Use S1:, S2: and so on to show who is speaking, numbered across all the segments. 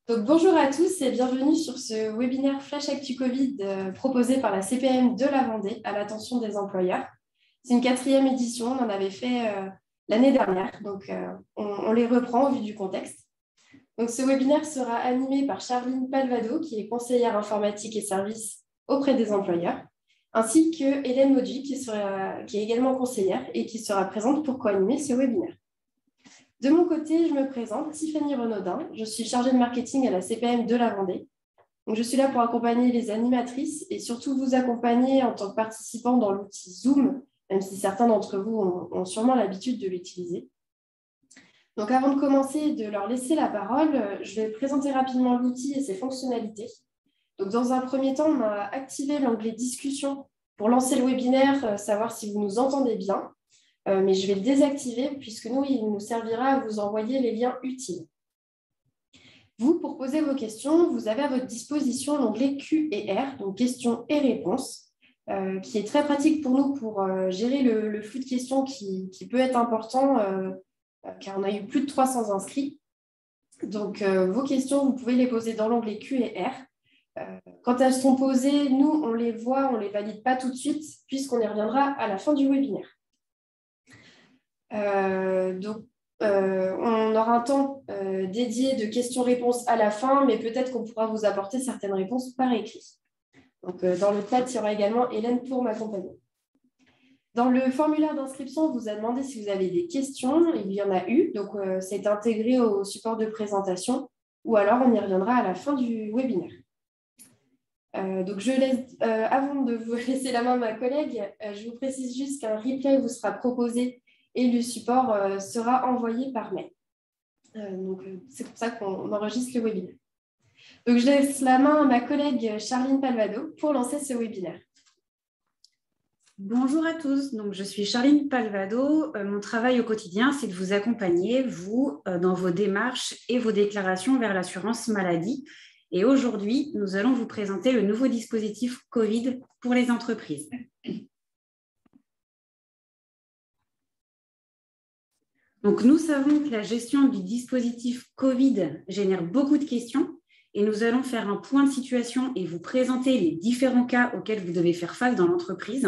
S1: Donc, bonjour à tous et bienvenue sur ce webinaire Flash Actu Covid proposé par la CPM de la Vendée à l'attention des employeurs. C'est une 4e édition, on en avait fait l'année dernière, donc on les reprend au vu du contexte. Donc, ce webinaire sera animé par Charline Palvado, qui est conseillère informatique et services auprès des employeurs, ainsi que Hélène Maudry, qui est également conseillère et qui sera présente pour co-animer ce webinaire. De mon côté, je me présente, Tiffany Renaudin. Je suis chargée de marketing à la CPM de la Vendée. Donc, je suis là pour accompagner les animatrices et surtout vous accompagner en tant que participant dans l'outil Zoom, même si certains d'entre vous ont sûrement l'habitude de l'utiliser. Donc, avant de commencer et de leur laisser la parole, je vais présenter rapidement l'outil et ses fonctionnalités. Donc, dans un premier temps, on a activé l'onglet Discussion pour lancer le webinaire, savoir si vous nous entendez bien. Mais je vais le désactiver puisque il nous servira à vous envoyer les liens utiles. Vous, pour poser vos questions, vous avez à votre disposition l'onglet Q&R, donc questions et réponses, qui est très pratique pour nous pour gérer le flux de questions qui peut être important, car on a eu plus de 300 inscrits. Donc, vos questions, vous pouvez les poser dans l'onglet Q&R. Quand elles sont posées, nous, on les voit, on ne les valide pas tout de suite, puisqu'on y reviendra à la fin du webinaire. On aura un temps dédié de questions-réponses à la fin, mais peut-être qu'on pourra vous apporter certaines réponses par écrit. Donc, dans le chat, il y aura également Hélène pour m'accompagner. Dans le formulaire d'inscription, on vous a demandé si vous avez des questions. Il y en a eu, donc c'est intégré au support de présentation, ou alors on y reviendra à la fin du webinaire. Donc, avant de vous laisser la main à ma collègue, je vous précise juste qu'un replay vous sera proposé et le support sera envoyé par mail. C'est pour ça qu'on enregistre le webinaire. Donc, je laisse la main à ma collègue Charline Palvado pour lancer ce webinaire.
S2: Bonjour à tous, donc, je suis Charline Palvado. Mon travail au quotidien, c'est de vous accompagner, vous, dans vos démarches et vos déclarations vers l'assurance maladie. Et aujourd'hui, nous allons vous présenter le nouveau dispositif Covid pour les entreprises. Donc, nous savons que la gestion du dispositif Covid génère beaucoup de questions et nous allons faire un point de situation et vous présenter les différents cas auxquels vous devez faire face dans l'entreprise.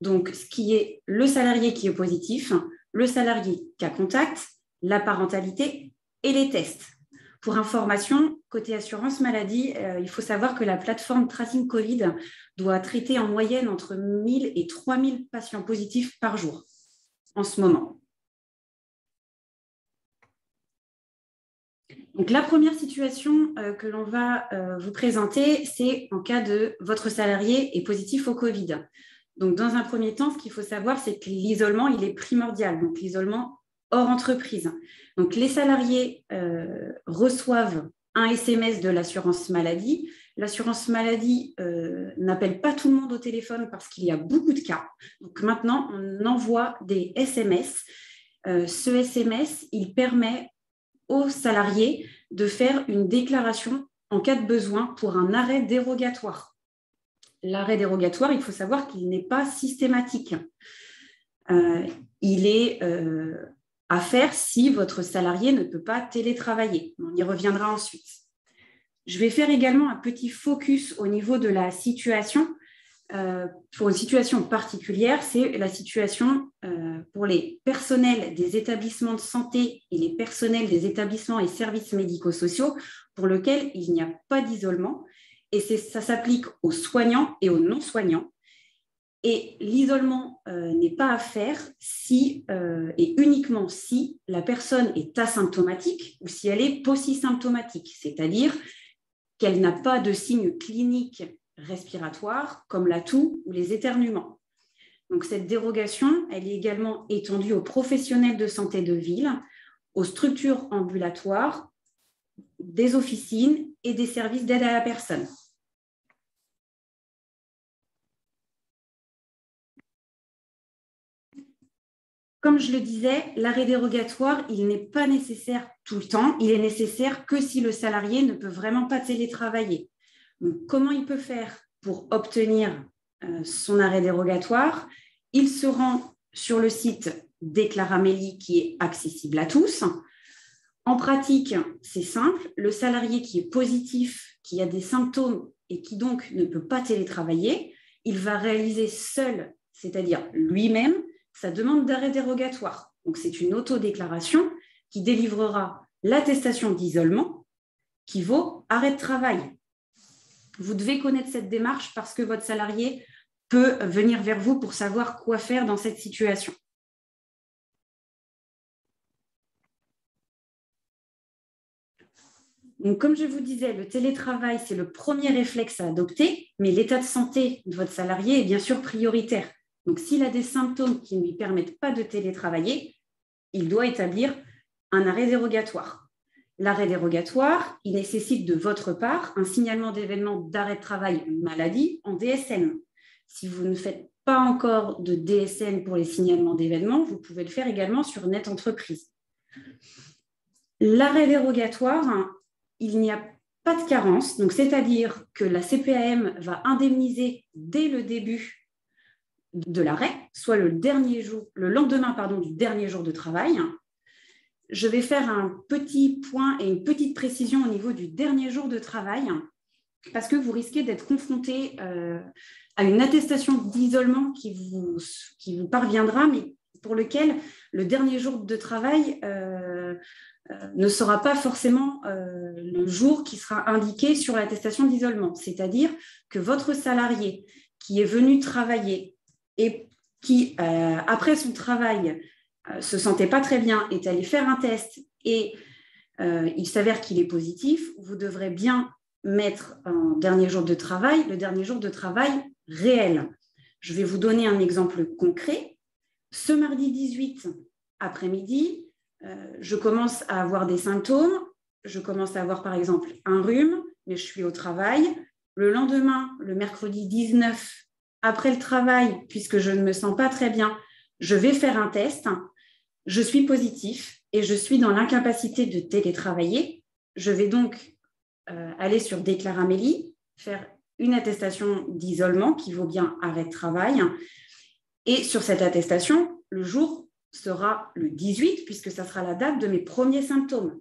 S2: Donc, ce qui est le salarié qui est positif, le salarié cas contact, la parentalité et les tests. Pour information, côté assurance maladie, il faut savoir que la plateforme Tracing Covid doit traiter en moyenne entre 1000 et 3000 patients positifs par jour en ce moment. Donc, la première situation que l'on va vous présenter, c'est en cas de votre salarié est positif au Covid. Donc, dans un premier temps, ce qu'il faut savoir, c'est que l'isolement, il est primordial. Donc, l'isolement hors entreprise. Donc, les salariés reçoivent un SMS de l'assurance maladie. L'assurance maladie n'appelle pas tout le monde au téléphone parce qu'il y a beaucoup de cas. Donc, maintenant, on envoie des SMS. Ce SMS, il permet aux salariés de faire une déclaration en cas de besoin pour un arrêt dérogatoire. L'arrêt dérogatoire, il faut savoir qu'il n'est pas systématique. Il est à faire si votre salarié ne peut pas télétravailler. On y reviendra ensuite. Je vais faire également un petit focus au niveau de la situation. Pour une situation particulière, c'est la situation pour les personnels des établissements de santé et les personnels des établissements et services médico-sociaux pour lesquels il n'y a pas d'isolement. Et ça s'applique aux soignants et aux non-soignants. Et l'isolement n'est pas à faire si et uniquement si la personne est asymptomatique ou si elle est paucisymptomatique, c'est-à-dire qu'elle n'a pas de signes cliniques respiratoires comme la toux ou les éternuements. Donc, cette dérogation, elle est également étendue aux professionnels de santé de ville, aux structures ambulatoires, des officines et des services d'aide à la personne. Comme je le disais, l'arrêt dérogatoire, il n'est pas nécessaire tout le temps. Il est nécessaire que si le salarié ne peut vraiment pas télétravailler. Donc, comment il peut faire pour obtenir son arrêt dérogatoire? Il se rend sur le site Déclaramélie qui est accessible à tous, En pratique, c'est simple. Le salarié qui est positif, qui a des symptômes et qui donc ne peut pas télétravailler, il va réaliser seul, c'est-à-dire lui-même, sa demande d'arrêt dérogatoire. Donc, c'est une autodéclaration qui délivrera l'attestation d'isolement qui vaut arrêt de travail. Vous devez connaître cette démarche parce que votre salarié peut venir vers vous pour savoir quoi faire dans cette situation. Donc, comme je vous disais, le télétravail, c'est le premier réflexe à adopter, mais l'état de santé de votre salarié est bien sûr prioritaire. Donc, s'il a des symptômes qui ne lui permettent pas de télétravailler, il doit établir un arrêt dérogatoire. L'arrêt dérogatoire, il nécessite de votre part un signalement d'événement d'arrêt de travail maladie en DSN. Si vous ne faites pas encore de DSN pour les signalements d'événements, vous pouvez le faire également sur Net Entreprise. L'arrêt dérogatoire, il n'y a pas de carence, donc c'est-à-dire que la CPAM va indemniser dès le début de l'arrêt, soit le lendemain du dernier jour de travail. Je vais faire un petit point et une petite précision au niveau du dernier jour de travail, parce que vous risquez d'être confronté à une attestation d'isolement qui vous parviendra, mais pour lequel le dernier jour de travail ne sera pas forcément le jour qui sera indiqué sur l'attestation d'isolement. C'est-à-dire que votre salarié qui est venu travailler et qui, après son travail, se sentait pas très bien, est allé faire un test et il s'avère qu'il est positif, vous devrez bien mettre en dernier jour de travail le dernier jour de travail réel. Je vais vous donner un exemple concret. Ce mardi 18 après-midi, je commence à avoir des symptômes. Je commence à avoir par exemple un rhume, mais je suis au travail. Le lendemain, le mercredi 19, après le travail, puisque je ne me sens pas très bien, je vais faire un test. Je suis positif et je suis dans l'incapacité de télétravailler. Je vais donc aller sur Déclaramélie, faire une attestation d'isolement qui vaut bien arrêt de travail. Et sur cette attestation, le jour sera le 18, puisque ça sera la date de mes premiers symptômes.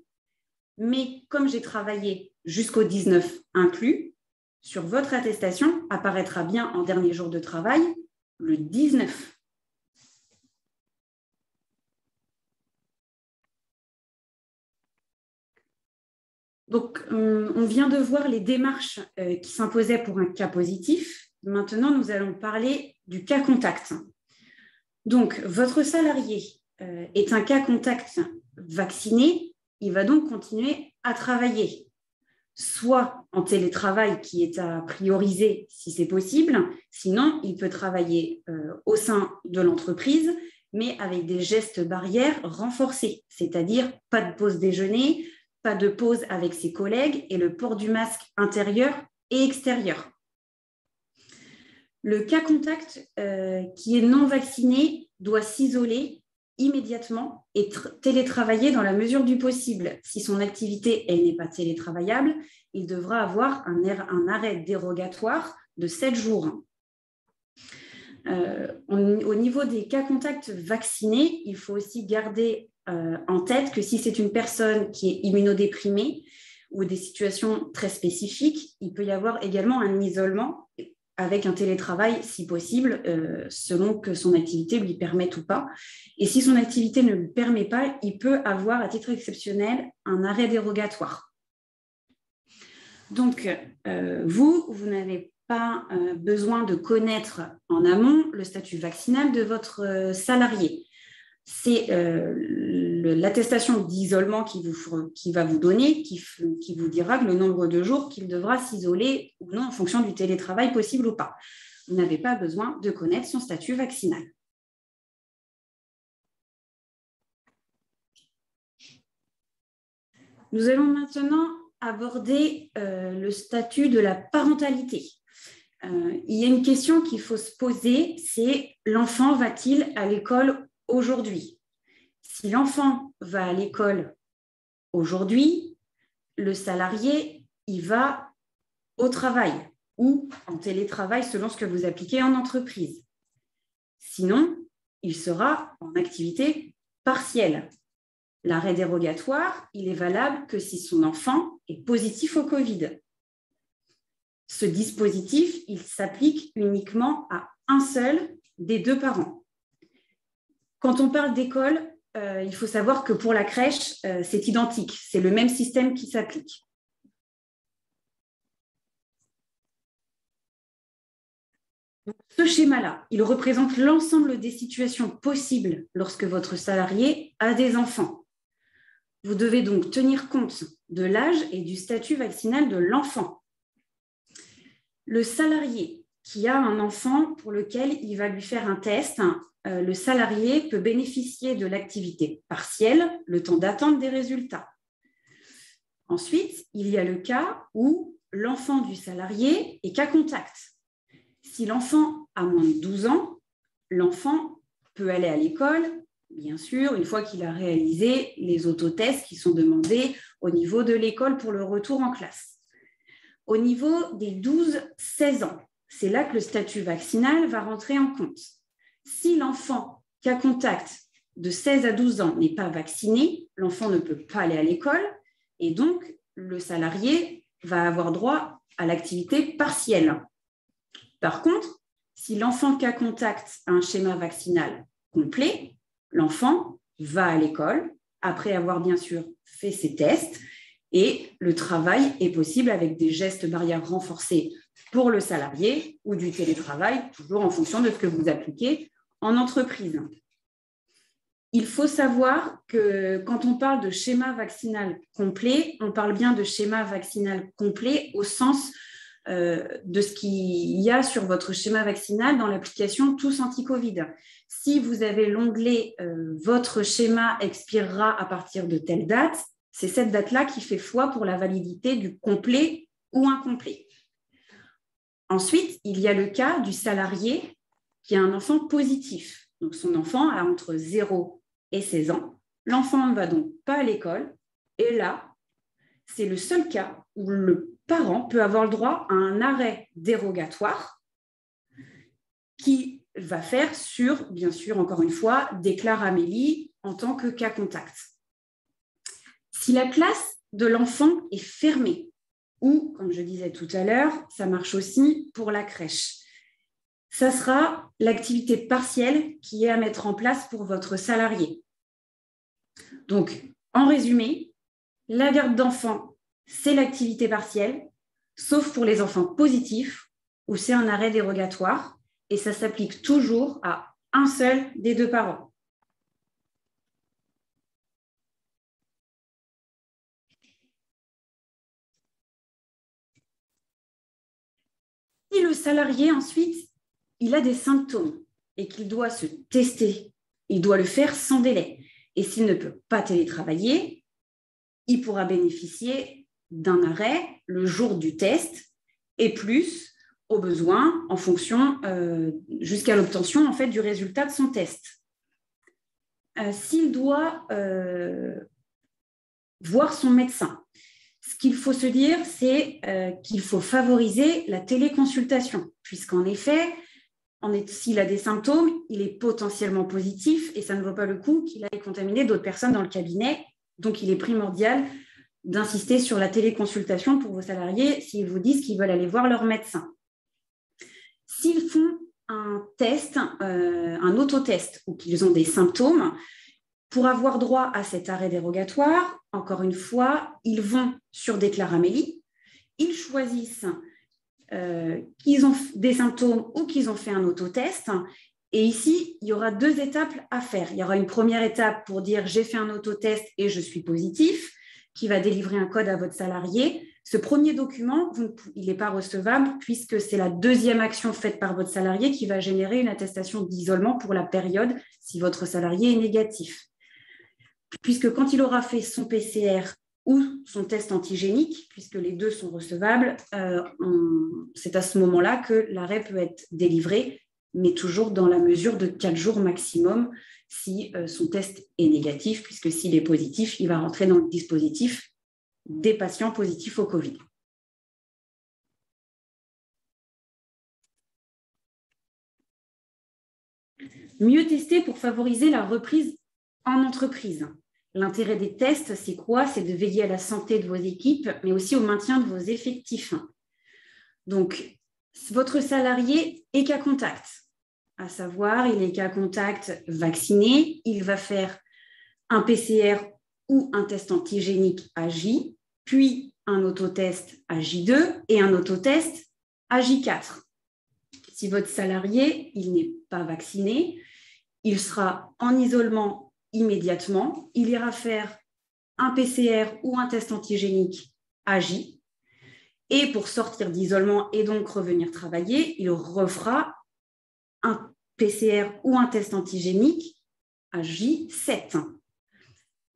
S2: Mais comme j'ai travaillé jusqu'au 19 inclus, sur votre attestation apparaîtra bien en dernier jour de travail le 19. Donc, on vient de voir les démarches qui s'imposaient pour un cas positif. Maintenant, nous allons parler du cas contact. Donc, votre salarié est un cas contact vacciné, il va donc continuer à travailler, soit en télétravail qui est à prioriser si c'est possible, sinon il peut travailler au sein de l'entreprise, mais avec des gestes barrières renforcés, c'est-à-dire pas de pause déjeuner, pas de pause avec ses collègues et le port du masque intérieur et extérieur. Le cas contact qui est non vacciné doit s'isoler immédiatement et télétravailler dans la mesure du possible. Si son activité elle n'est pas télétravaillable, il devra avoir un arrêt dérogatoire de 7 jours. Au niveau des cas contacts vaccinés, il faut aussi garder en tête que si c'est une personne qui est immunodéprimée ou des situations très spécifiques, il peut y avoir également un isolement avec un télétravail si possible, selon que son activité lui permette ou pas. Et si son activité ne lui permet pas, il peut avoir à titre exceptionnel un arrêt dérogatoire. Donc, vous n'avez pas besoin de connaître en amont le statut vaccinal de votre salarié. C'est l'attestation d'isolement qui va vous donner, qui vous dira le nombre de jours qu'il devra s'isoler ou non en fonction du télétravail possible ou pas. Vous n'avez pas besoin de connaître son statut vaccinal. Nous allons maintenant aborder le statut de la parentalité. Il y a une question qu'il faut se poser, c'est l'enfant va-t-il à l'école aujourd'hui? Si l'enfant va à l'école aujourd'hui, le salarié, il va au travail ou en télétravail selon ce que vous appliquez en entreprise. Sinon, il sera en activité partielle. L'arrêt dérogatoire, il est valable que si son enfant est positif au Covid. Ce dispositif, il s'applique uniquement à un seul des deux parents. Quand on parle d'école, il faut savoir que pour la crèche, c'est identique. C'est le même système qui s'applique. Ce schéma-là, il représente l'ensemble des situations possibles lorsque votre salarié a des enfants. Vous devez donc tenir compte de l'âge et du statut vaccinal de l'enfant. Le salarié qui a un enfant pour lequel il va lui faire un test, le salarié peut bénéficier de l'activité partielle, le temps d'attente des résultats. Ensuite, il y a le cas où l'enfant du salarié est cas contact. Si l'enfant a moins de 12 ans, l'enfant peut aller à l'école, bien sûr, une fois qu'il a réalisé les autotests qui sont demandés au niveau de l'école pour le retour en classe. Au niveau des 12-16 ans, c'est là que le statut vaccinal va rentrer en compte. Si l'enfant cas contact de 16 à 12 ans n'est pas vacciné, l'enfant ne peut pas aller à l'école et donc le salarié va avoir droit à l'activité partielle. Par contre, si l'enfant cas contact a un schéma vaccinal complet, l'enfant va à l'école après avoir bien sûr fait ses tests et le travail est possible avec des gestes barrières renforcés pour le salarié ou du télétravail, toujours en fonction de ce que vous appliquez en entreprise. Il faut savoir que quand on parle de schéma vaccinal complet, on parle bien de schéma vaccinal complet au sens de ce qu'il y a sur votre schéma vaccinal dans l'application Tous anti-Covid. Si vous avez l'onglet votre schéma expirera à partir de telle date, c'est cette date-là qui fait foi pour la validité du complet ou incomplet. Ensuite, il y a le cas du salarié qui a un enfant positif. Donc, son enfant a entre 0 et 16 ans. L'enfant ne va donc pas à l'école. Et là, c'est le seul cas où le parent peut avoir le droit à un arrêt dérogatoire qui va faire sur, bien sûr, encore une fois, déclare Amélie en tant que cas contact. Si la classe de l'enfant est fermée, ou, comme je disais tout à l'heure, ça marche aussi pour la crèche, ça sera l'activité partielle qui est à mettre en place pour votre salarié. Donc, en résumé, la garde d'enfants, c'est l'activité partielle, sauf pour les enfants positifs, où c'est un arrêt dérogatoire, et ça s'applique toujours à un seul des deux parents. Si le salarié, ensuite, il a des symptômes et qu'il doit se tester, il doit le faire sans délai. Et s'il ne peut pas télétravailler, il pourra bénéficier d'un arrêt le jour du test et plus au besoin en fonction jusqu'à l'obtention en fait, du résultat de son test. S'il doit voir son médecin, ce qu'il faut se dire, c'est qu'il faut favoriser la téléconsultation, puisqu'en effet, s'il a des symptômes, il est potentiellement positif et ça ne vaut pas le coup qu'il aille contaminer d'autres personnes dans le cabinet. Donc, il est primordial d'insister sur la téléconsultation pour vos salariés s'ils vous disent qu'ils veulent aller voir leur médecin. S'ils font un test, un autotest ou qu'ils ont des symptômes, pour avoir droit à cet arrêt dérogatoire, encore une fois, ils vont sur Déclare Amélie, ils choisissent qu'ils ont des symptômes ou qu'ils ont fait un autotest. Et ici, il y aura 2 étapes à faire. Il y aura une première étape pour dire « j'ai fait un autotest et je suis positif », qui va délivrer un code à votre salarié. Ce premier document, il n'est pas recevable puisque c'est la 2e action faite par votre salarié qui va générer une attestation d'isolement pour la période si votre salarié est négatif. Puisque quand il aura fait son PCR ou son test antigénique, puisque les 2 sont recevables, c'est à ce moment-là que l'arrêt peut être délivré, mais toujours dans la mesure de 4 jours maximum si son test est négatif, puisque s'il est positif, il va rentrer dans le dispositif des patients positifs au Covid. Mieux tester pour favoriser la reprise en entreprise. L'intérêt des tests, c'est quoi? C'est de veiller à la santé de vos équipes, mais aussi au maintien de vos effectifs. Donc, votre salarié est cas contact, à savoir, il est cas contact vacciné, il va faire un PCR ou un test antigénique à J, puis un autotest à J2 et un autotest à J4. Si votre salarié, il n'est pas vacciné, il sera en isolement immédiatement, il ira faire un PCR ou un test antigénique à J, et pour sortir d'isolement et donc revenir travailler, il refera un PCR ou un test antigénique à J7.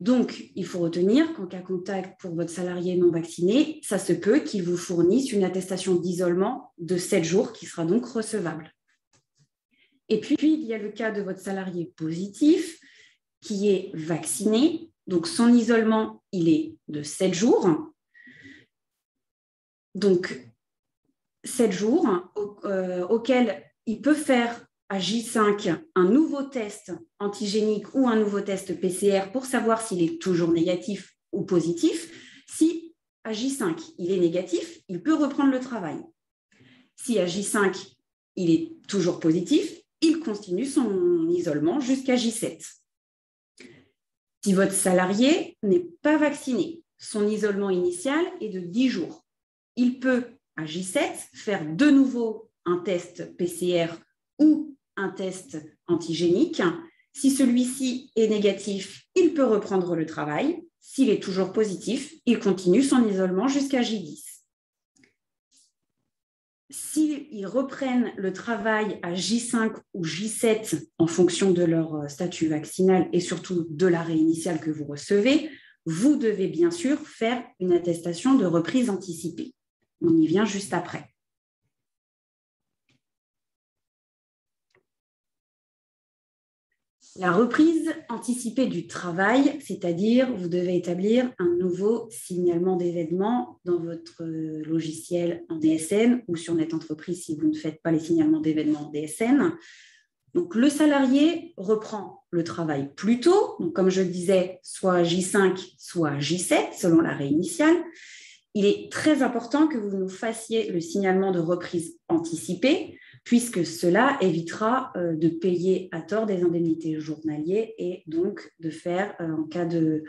S2: Donc, il faut retenir qu'en cas contact pour votre salarié non vacciné, ça se peut qu'il vous fournisse une attestation d'isolement de 7 jours qui sera donc recevable. Et puis, il y a le cas de votre salarié positif qui est vacciné. Donc, son isolement, il est de 7 jours. Donc, 7 jours auxquels il peut faire à J5 un nouveau test antigénique ou un nouveau test PCR pour savoir s'il est toujours négatif ou positif. Si à J5, il est négatif, il peut reprendre le travail. Si à J5, il est toujours positif, il continue son isolement jusqu'à J7. Si votre salarié n'est pas vacciné, son isolement initial est de 10 jours. Il peut, à J7, faire de nouveau un test PCR ou un test antigénique. Si celui-ci est négatif, il peut reprendre le travail. S'il est toujours positif, il continue son isolement jusqu'à J10. S'ils reprennent le travail à J5 ou J7 en fonction de leur statut vaccinal et surtout de l'arrêt initial que vous recevez, vous devez bien sûr faire une attestation de reprise anticipée. On y vient juste après. La reprise anticipée du travail, c'est-à-dire vous devez établir un nouveau signalement d'événement dans votre logiciel en DSN ou sur NetEntreprise si vous ne faites pas les signalements d'événements en DSN. Donc, le salarié reprend le travail plus tôt, donc comme je le disais, soit à J5, soit à J7, selon l'arrêt initial. Il est très important que vous nous fassiez le signalement de reprise anticipée, puisque cela évitera de payer à tort des indemnités journalières et donc de faire, en cas de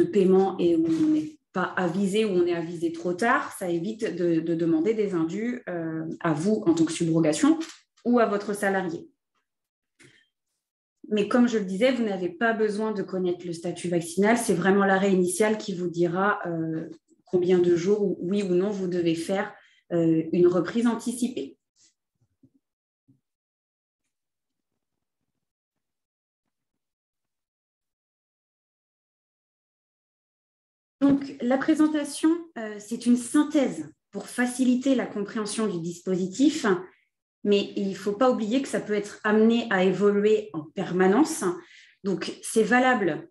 S2: paiement et où on n'est pas avisé ou on est avisé trop tard, ça évite de demander des indus à vous en tant que subrogation ou à votre salarié. Mais comme je le disais, vous n'avez pas besoin de connaître le statut vaccinal, c'est vraiment l'arrêt initial qui vous dira combien de jours, oui ou non, vous devez faire une reprise anticipée. Donc, la présentation, c'est une synthèse pour faciliter la compréhension du dispositif, mais il ne faut pas oublier que ça peut être amené à évoluer en permanence. Donc, c'est valable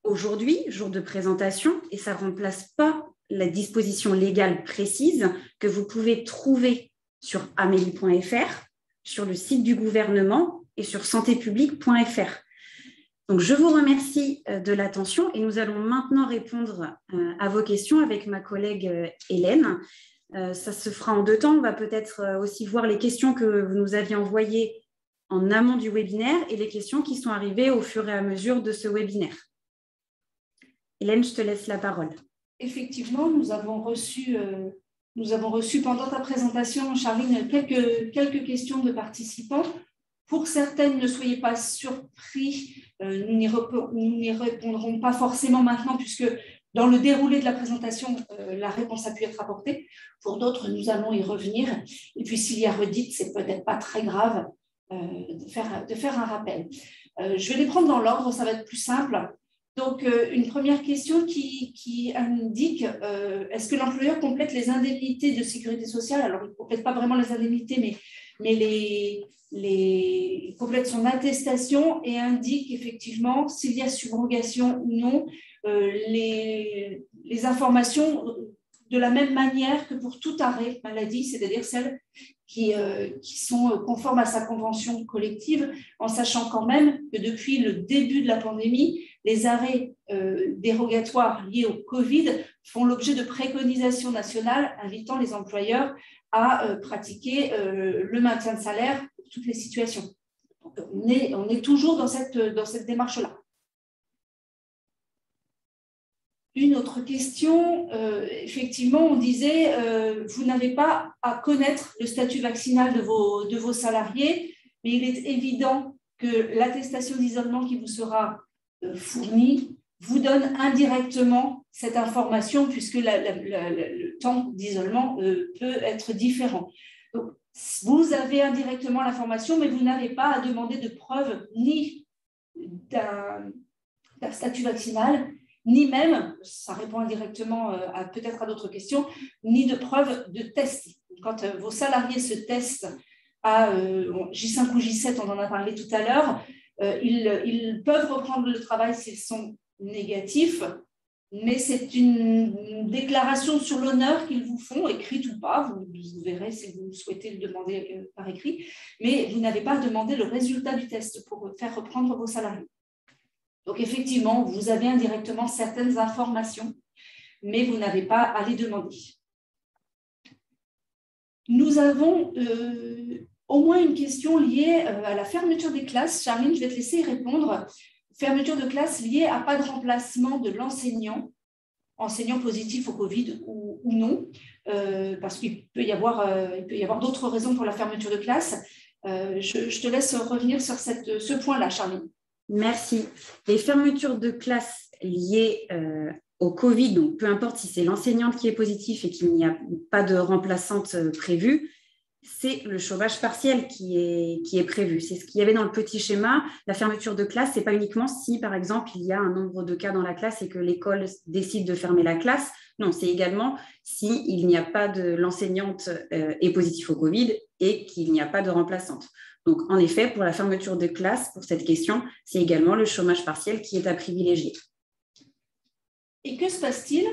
S2: aujourd'hui, jour de présentation, et ça ne remplace pas la disposition légale précise que vous pouvez trouver sur amélie.fr, sur le site du gouvernement et sur santépublique.fr. Donc, je vous remercie de l'attention et nous allons maintenant répondre à vos questions avec ma collègue Hélène. Ça se fera en 2 temps. On va peut-être aussi voir les questions que vous nous aviez envoyées en amont du webinaire et les questions qui sont arrivées au fur et à mesure de ce webinaire. Hélène, je te laisse la parole.
S3: Effectivement, nous avons reçu pendant ta présentation, Charline, quelques questions de participants. Pour certaines, ne soyez pas surpris, nous n'y répondrons pas forcément maintenant puisque dans le déroulé de la présentation, la réponse a pu être apportée. Pour d'autres, nous allons y revenir. Et puis, s'il y a redite, c'est peut-être pas très grave de faire un rappel. Je vais les prendre dans l'ordre, ça va être plus simple. Donc, une première question qui indique est-ce que l'employeur complète les indemnités de sécurité sociale? Alors, il ne complète pas vraiment les indemnités, mais il complète son attestation et indique effectivement s'il y a subrogation ou non les informations de la même manière que pour tout arrêt maladie, c'est-à-dire celles qui sont conformes à sa convention collective, en sachant quand même que depuis le début de la pandémie, les arrêts dérogatoires liées au Covid font l'objet de préconisations nationales invitant les employeurs à pratiquer le maintien de salaire pour toutes les situations. Donc, on est toujours dans cette démarche-là. Une autre question, effectivement, on disait, vous n'avez pas à connaître le statut vaccinal de vos salariés, mais il est évident que l'attestation d'isolement qui vous sera fournie vous donne indirectement cette information, puisque le temps d'isolement peut être différent. Donc, vous avez indirectement l'information, mais vous n'avez pas à demander de preuve ni d'un statut vaccinal, ni même, ça répond indirectement peut-être à d'autres questions, ni de preuve de test. Quand vos salariés se testent à J5 ou J7, on en a parlé tout à l'heure, ils peuvent reprendre le travail s'ils sont négatifs, mais c'est une déclaration sur l'honneur qu'ils vous font, écrite ou pas, vous verrez si vous souhaitez le demander par écrit, mais vous n'avez pas à demander le résultat du test pour faire reprendre vos salariés. Donc, effectivement, vous avez indirectement certaines informations, mais vous n'avez pas à les demander. Nous avons au moins une question liée à la fermeture des classes. Charline, je vais te laisser y répondre. Fermeture de classe liée à pas de remplacement de l'enseignant, enseignant positif au Covid ou non, parce qu'il peut y avoir d'autres raisons pour la fermeture de classe. Je te laisse revenir sur ce point-là, Charline.
S2: Merci. Les fermetures de classe liées au Covid, donc peu importe si c'est l'enseignante qui est positive et qu'il n'y a pas de remplaçante prévue, c'est le chômage partiel qui est prévu. C'est ce qu'il y avait dans le petit schéma. La fermeture de classe, ce n'est pas uniquement si, par exemple, il y a un nombre de cas dans la classe et que l'école décide de fermer la classe. Non, c'est également s'il n'y a pas de l'enseignante est positive au Covid et qu'il n'y a pas de remplaçante. Donc, en effet, pour la fermeture de classe, pour cette question, c'est également le chômage partiel qui est à privilégier.
S3: Et que se passe-t-il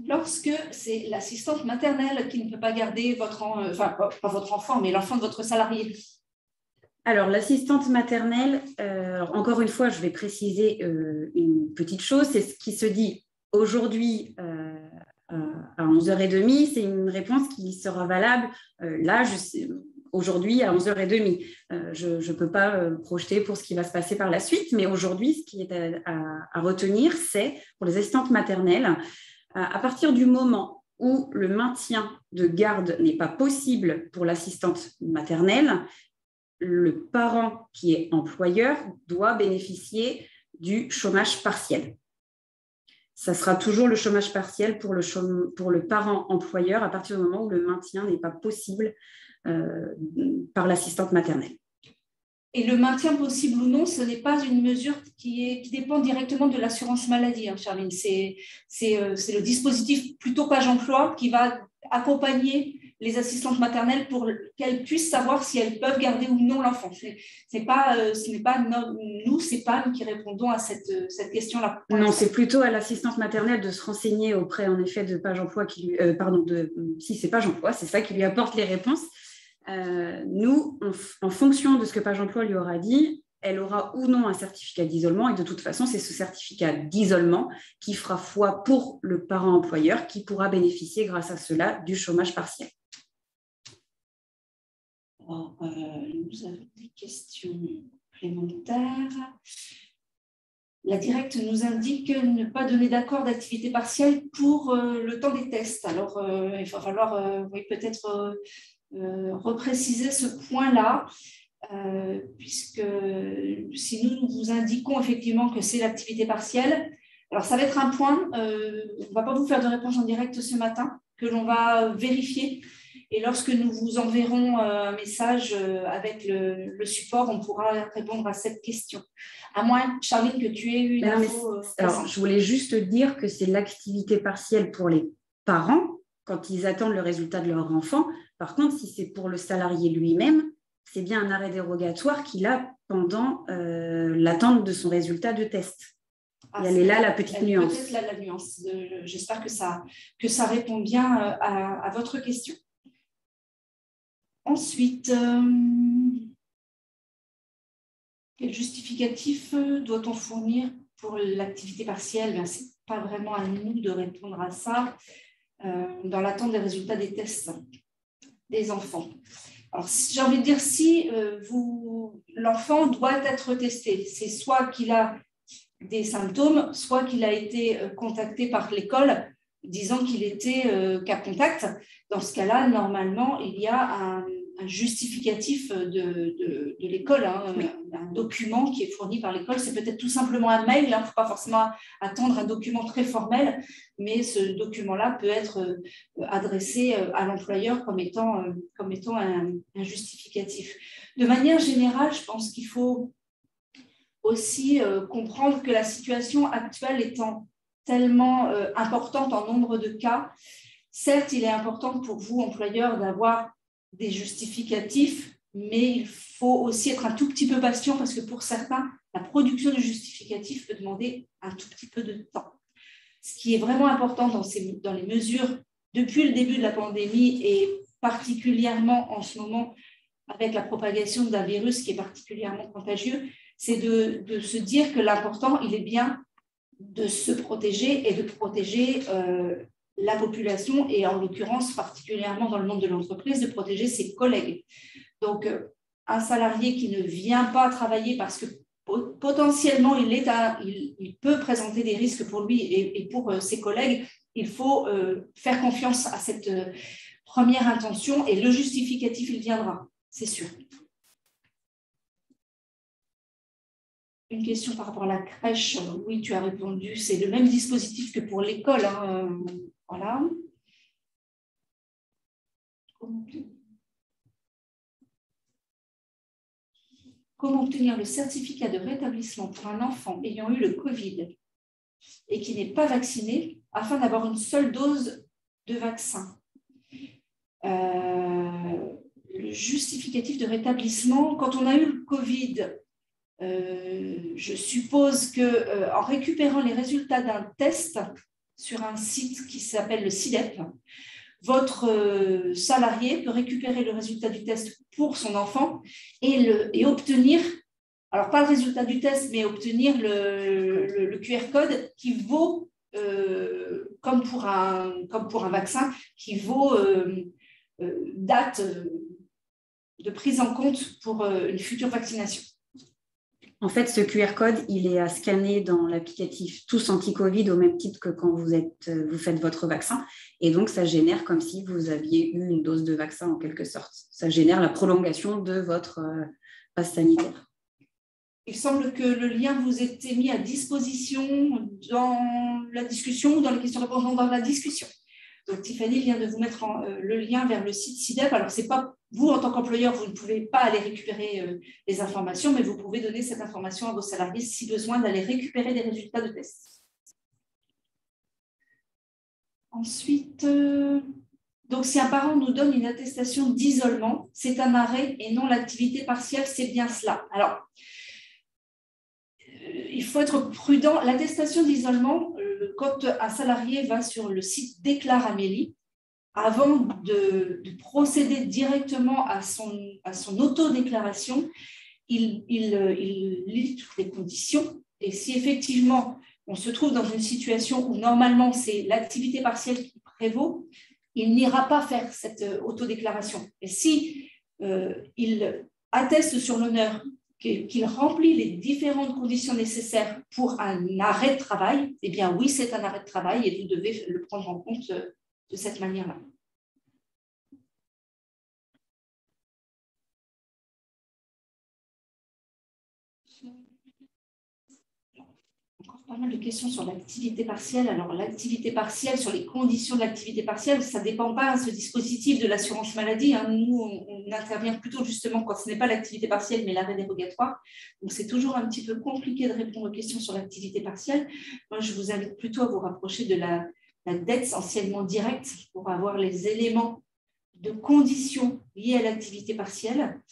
S3: lorsque c'est l'assistante maternelle qui ne peut pas garder pas votre enfant, mais l'enfant de votre salarié?
S2: Alors, l'assistante maternelle, encore une fois, je vais préciser une petite chose, c'est ce qui se dit aujourd'hui à 11h30, c'est une réponse qui sera valable aujourd'hui à 11h30. Je ne peux pas projeter pour ce qui va se passer par la suite, mais aujourd'hui, ce qui est à retenir, c'est pour les assistantes maternelles, à partir du moment où le maintien de garde n'est pas possible pour l'assistante maternelle, le parent qui est employeur doit bénéficier du chômage partiel. Ça sera toujours le chômage partiel pour le parent employeur à partir du moment où le maintien n'est pas possible par l'assistante maternelle.
S3: Et le maintien possible ou non, ce n'est pas une mesure qui dépend directement de l'assurance maladie, hein, Charline. C'est le dispositif plutôt Page Emploi qui va accompagner les assistantes maternelles pour qu'elles puissent savoir si elles peuvent garder ou non l'enfant. Ce n'est pas nous, c'est pas nous qui répondons à cette question-là.
S2: Non, c'est plutôt à l'assistante maternelle de se renseigner auprès, en effet, de Page Emploi si c'est Page Emploi, c'est ça qui lui apporte les réponses. Nous, en fonction de ce que Page Emploi lui aura dit, elle aura ou non un certificat d'isolement et de toute façon, c'est ce certificat d'isolement qui fera foi pour le parent employeur qui pourra bénéficier grâce à cela du chômage partiel.
S3: Alors, nous avons des questions complémentaires. La directe nous indique ne pas donner d'accord d'activité partielle pour le temps des tests. Alors, il va falloir peut-être repréciser ce point-là, puisque si nous vous indiquons effectivement que c'est l'activité partielle, alors ça va être un point, on ne va pas vous faire de réponse en direct ce matin, que l'on va vérifier. Et lorsque nous vous enverrons un message avec le support, on pourra répondre à cette question. À moins, Charline, que tu aies eu une info.
S2: Alors, je voulais juste dire que c'est l'activité partielle pour les parents quand ils attendent le résultat de leur enfant. Par contre, si c'est pour le salarié lui-même, c'est bien un arrêt dérogatoire qu'il a pendant l'attente de son résultat de test. Et elle est là la petite nuance.
S3: Peut-être là la nuance. J'espère que ça répond bien à votre question. Ensuite, quel justificatif doit-on fournir pour l'activité partielle, ce n'est pas vraiment à nous de répondre à ça dans l'attente des résultats des tests des enfants. Alors, j'ai envie de dire, si l'enfant doit être testé, c'est soit qu'il a des symptômes, soit qu'il a été contacté par l'école disant qu'il était cas contact. Dans ce cas-là, normalement, il y a un justificatif de l'école, un document qui est fourni par l'école. C'est peut-être tout simplement un mail, il ne faut pas forcément attendre un document très formel, mais ce document-là peut être adressé à l'employeur comme étant un justificatif. De manière générale, je pense qu'il faut aussi comprendre que la situation actuelle étant tellement importante en nombre de cas, certes, il est important pour vous, employeurs, d'avoir des justificatifs, mais il faut aussi être un tout petit peu patient parce que pour certains, la production de justificatifs peut demander un tout petit peu de temps. Ce qui est vraiment important dans les mesures depuis le début de la pandémie et particulièrement en ce moment avec la propagation d'un virus qui est particulièrement contagieux, c'est de se dire que l'important, il est bien de se protéger et de protéger la population et en l'occurrence, particulièrement dans le monde de l'entreprise, de protéger ses collègues. Donc, un salarié qui ne vient pas travailler parce que potentiellement, il peut présenter des risques pour lui et pour ses collègues, il faut faire confiance à cette première intention et le justificatif, il viendra, c'est sûr. Une question par rapport à la crèche, oui, tu as répondu, c'est le même dispositif que pour l'école. Voilà. Comment obtenir le certificat de rétablissement pour un enfant ayant eu le Covid et qui n'est pas vacciné afin d'avoir une seule dose de vaccin? Le justificatif de rétablissement, quand on a eu le Covid, je suppose qu'en récupérant les résultats d'un test sur un site qui s'appelle le SIDEP, votre salarié peut récupérer le résultat du test pour son enfant et obtenir, alors pas le résultat du test, mais obtenir le QR code qui vaut, comme pour un vaccin, qui vaut date de prise en compte pour une future vaccination.
S2: En fait, ce QR code, il est à scanner dans l'applicatif Tous Anti-Covid au même titre que quand vous faites votre vaccin. Et donc, ça génère comme si vous aviez eu une dose de vaccin en quelque sorte. Ça génère la prolongation de votre passe sanitaire.
S3: Il semble que le lien vous ait été mis à disposition dans la discussion ou dans les questions-réponses dans la discussion. Donc, Tiffany vient de vous mettre le lien vers le site SIDEP. Alors, ce n'est pas vous, en tant qu'employeur, vous ne pouvez pas aller récupérer les informations, mais vous pouvez donner cette information à vos salariés si besoin d'aller récupérer des résultats de tests. Ensuite, donc si un parent nous donne une attestation d'isolement, c'est un arrêt et non l'activité partielle, c'est bien cela. Alors, il faut être prudent. L'attestation d'isolement, quand un salarié va sur le site Déclare Amélie, avant de procéder directement à son autodéclaration, il lit toutes les conditions. Et si effectivement, on se trouve dans une situation où normalement, c'est l'activité partielle qui prévaut, il n'ira pas faire cette autodéclaration. Et si il atteste sur l'honneur qu'il remplit les différentes conditions nécessaires pour un arrêt de travail, eh bien oui, c'est un arrêt de travail et vous devez le prendre en compte de cette manière-là. Encore pas mal de questions sur l'activité partielle. Alors, l'activité partielle, sur les conditions de l'activité partielle, ça ne dépend pas de ce dispositif de l'assurance maladie. Nous, on intervient plutôt justement quand ce n'est pas l'activité partielle, mais l'arrêt dérogatoire. Donc, c'est toujours un petit peu compliqué de répondre aux questions sur l'activité partielle. Moi, je vous invite plutôt à vous rapprocher de la dette anciennement directe pour avoir les éléments de conditions liées à l'activité partielle.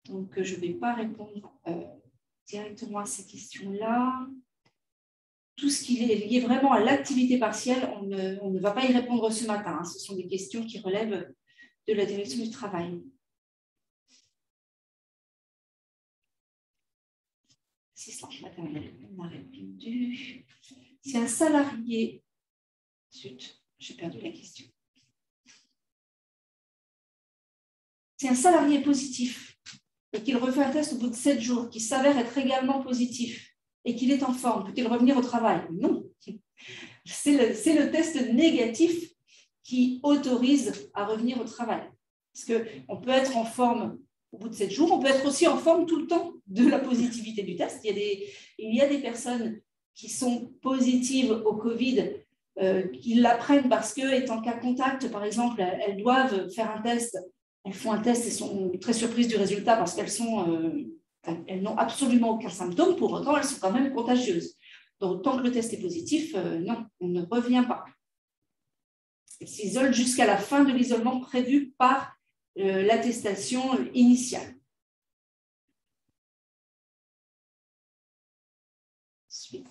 S3: Donc, je ne vais pas répondre directement à ces questions-là. Tout ce qui est lié vraiment à l'activité partielle, on ne va pas y répondre ce matin. Ce sont des questions qui relèvent de la direction du travail. Assistante maternelle. On a répondu. Si un salarié... Zut, j'ai perdu la question. Si un salarié est positif et qu'il refait un test au bout de 7 jours, qui s'avère être également positif et qu'il est en forme, peut-il revenir au travail? Non. C'est le test négatif qui autorise à revenir au travail. Parce qu'on peut être en forme au bout de 7 jours, on peut être aussi en forme tout le temps de la positivité du test. Il y a des personnes qui sont positives au Covid, qui l'apprennent parce que, étant cas contact, par exemple, elles doivent faire un test. Elles font un test et sont très surprises du résultat parce qu'elles n'ont absolument aucun symptôme. Pour autant, elles sont quand même contagieuses. Donc, tant que le test est positif, non, on ne revient pas. Elles s'isolent jusqu'à la fin de l'isolement prévu par l'attestation initiale. Ensuite,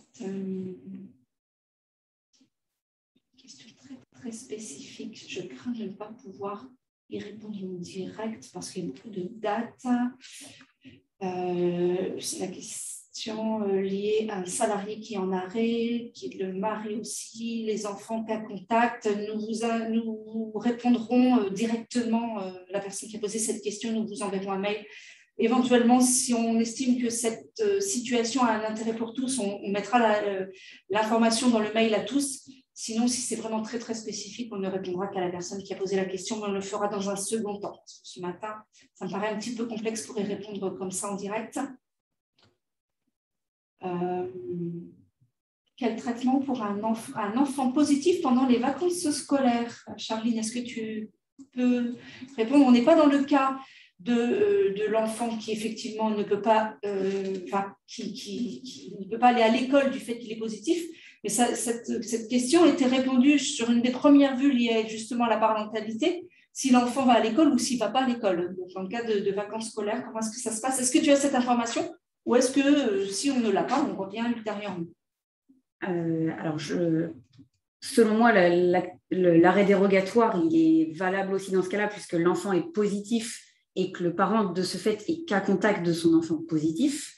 S3: question très, très spécifique. Je crains de ne pas pouvoir y répondre en direct parce qu'il y a beaucoup de dates. C'est la question liée à un salarié qui est en arrêt, qui est le mari aussi, les enfants cas contact. Nous répondrons directement, la personne qui a posé cette question, nous vous enverrons un mail. Éventuellement, si on estime que cette situation a un intérêt pour tous, on mettra l'information dans le mail à tous. Sinon, si c'est vraiment très, très spécifique, on ne répondra qu'à la personne qui a posé la question, mais on le fera dans un second temps. Parce que ce matin, ça me paraît un petit peu complexe pour y répondre comme ça en direct. Quel traitement pour un enfant positif pendant les vacances scolaires? Charline, est-ce que tu peux répondre? On n'est pas dans le cas de l'enfant qui effectivement ne peut pas, qui ne peut pas aller à l'école du fait qu'il est positif. Mais cette question a été répondue sur une des premières vues liées justement à la parentalité, si l'enfant va à l'école ou s'il ne va pas à l'école. Donc, dans le cas de vacances scolaires, comment est-ce que ça se passe? Est-ce que tu as cette information ou est-ce que si on ne l'a pas, on revient ultérieurement?
S2: Alors, selon moi, l'arrêt dérogatoire, il est valable aussi dans ce cas-là, puisque l'enfant est positif et que le parent, de ce fait, est cas contact de son enfant positif.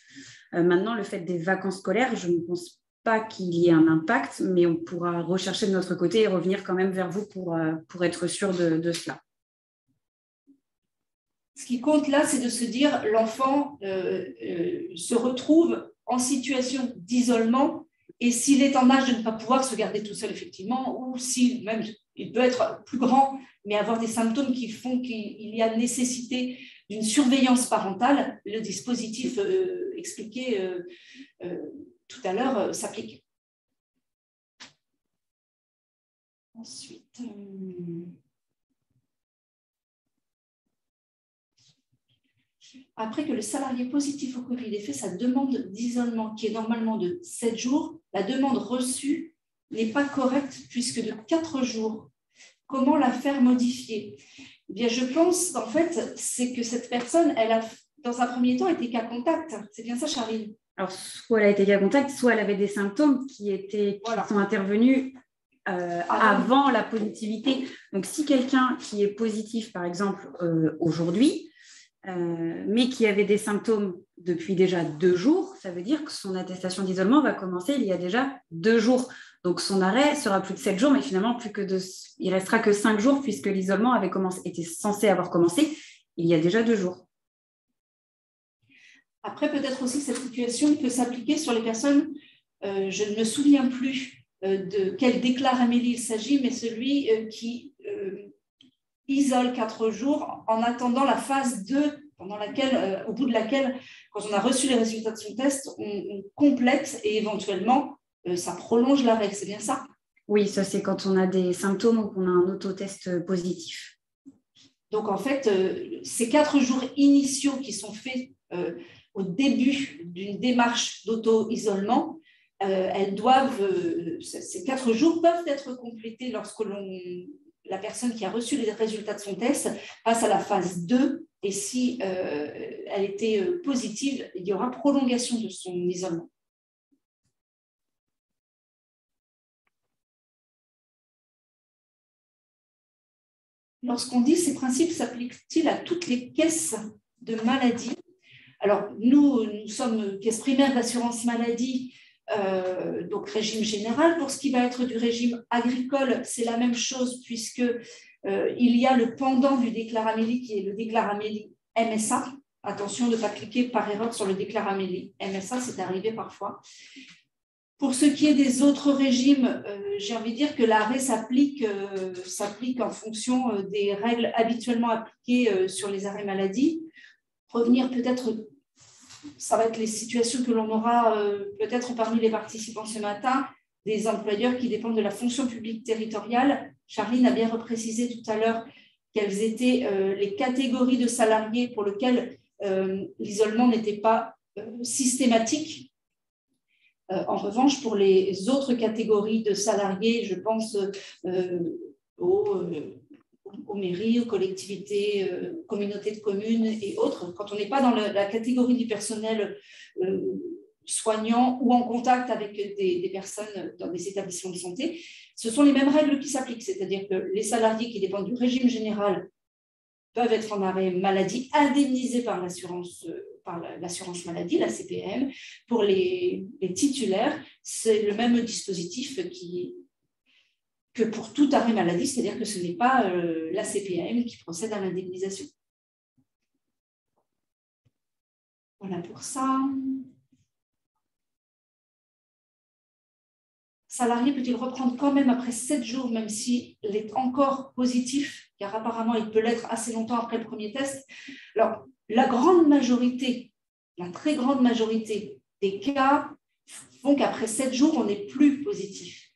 S2: Maintenant, le fait des vacances scolaires, je ne pense pas qu'il y ait un impact, mais on pourra rechercher de notre côté et revenir quand même vers vous pour être sûr de cela.
S3: Ce qui compte là, c'est de se dire l'enfant se retrouve en situation d'isolement et s'il est en âge de ne pas pouvoir se garder tout seul, effectivement, ou si même il peut être plus grand, mais avoir des symptômes qui font qu'il y a nécessité d'une surveillance parentale, le dispositif expliqué tout à l'heure s'applique. Ensuite, après que le salarié positif au Covid ait fait sa demande d'isolement, qui est normalement de 7 jours, la demande reçue n'est pas correcte puisque de 4 jours. Comment la faire modifier? Eh bien, je pense qu'en fait, c'est que cette personne, elle a, dans un premier temps, été cas contact. C'est bien ça, Charline?
S2: Alors, soit elle a été cas contact, soit elle avait des symptômes qui sont intervenus avant la positivité. Donc, si quelqu'un qui est positif, par exemple, aujourd'hui, mais qui avait des symptômes depuis déjà 2 jours, ça veut dire que son attestation d'isolement va commencer il y a déjà 2 jours. Donc, son arrêt sera plus de 7 jours, mais finalement, il restera que 5 jours puisque l'isolement était censé avoir commencé il y a déjà 2 jours.
S3: Après, peut-être aussi cette situation peut s'appliquer sur les personnes, je ne me souviens plus de quel déclare Amélie il s'agit, mais celui qui isole 4 jours en attendant la phase 2, au bout de laquelle, quand on a reçu les résultats de son test, on complète et éventuellement, ça prolonge l'arrêt. C'est bien ça?
S2: Oui, ça c'est quand on a des symptômes ou qu'on a un autotest positif.
S3: Donc, en fait, ces 4 jours initiaux qui sont faits au début d'une démarche d'auto-isolement, ces 4 jours peuvent être complétés lorsque la personne qui a reçu les résultats de son test passe à la phase 2 et si elle était positive, il y aura prolongation de son isolement. Lorsqu'on dit ces principes s'appliquent-ils à toutes les caisses de maladie? Alors, nous sommes caisse primaire d'assurance maladie. donc régime général. Pour ce qui va être du régime agricole, c'est la même chose puisque il y a le pendant du déclare Amélie qui est le déclare Amélie MSA. Attention de ne pas cliquer par erreur sur le déclare Amélie MSA, c'est arrivé parfois. Pour ce qui est des autres régimes, j'ai envie de dire que l'arrêt s'applique en fonction des règles habituellement appliquées sur les arrêts maladie. Revenir peut-être, ça va être les situations que l'on aura peut-être parmi les participants ce matin, des employeurs qui dépendent de la fonction publique territoriale. Charline a bien reprécisé tout à l'heure quelles étaient les catégories de salariés pour lesquelles l'isolement n'était pas systématique. En revanche, pour les autres catégories de salariés, je pense aux mairies, aux collectivités, communautés de communes et autres, quand on n'est pas dans la catégorie du personnel soignant ou en contact avec des personnes dans des établissements de santé, ce sont les mêmes règles qui s'appliquent, c'est-à-dire que les salariés qui dépendent du régime général peuvent être en arrêt maladie indemnisés par l'assurance maladie, la CPM. Pour les titulaires, c'est le même dispositif que pour tout arrêt maladie, c'est-à-dire que ce n'est pas la CPM qui procède à l'indemnisation. Voilà pour ça. Salarié peut-il reprendre quand même après 7 jours, même s'il est encore positif, car apparemment il peut l'être assez longtemps après le premier test. Alors, la très grande majorité des cas font qu'après 7 jours, on n'est plus positif.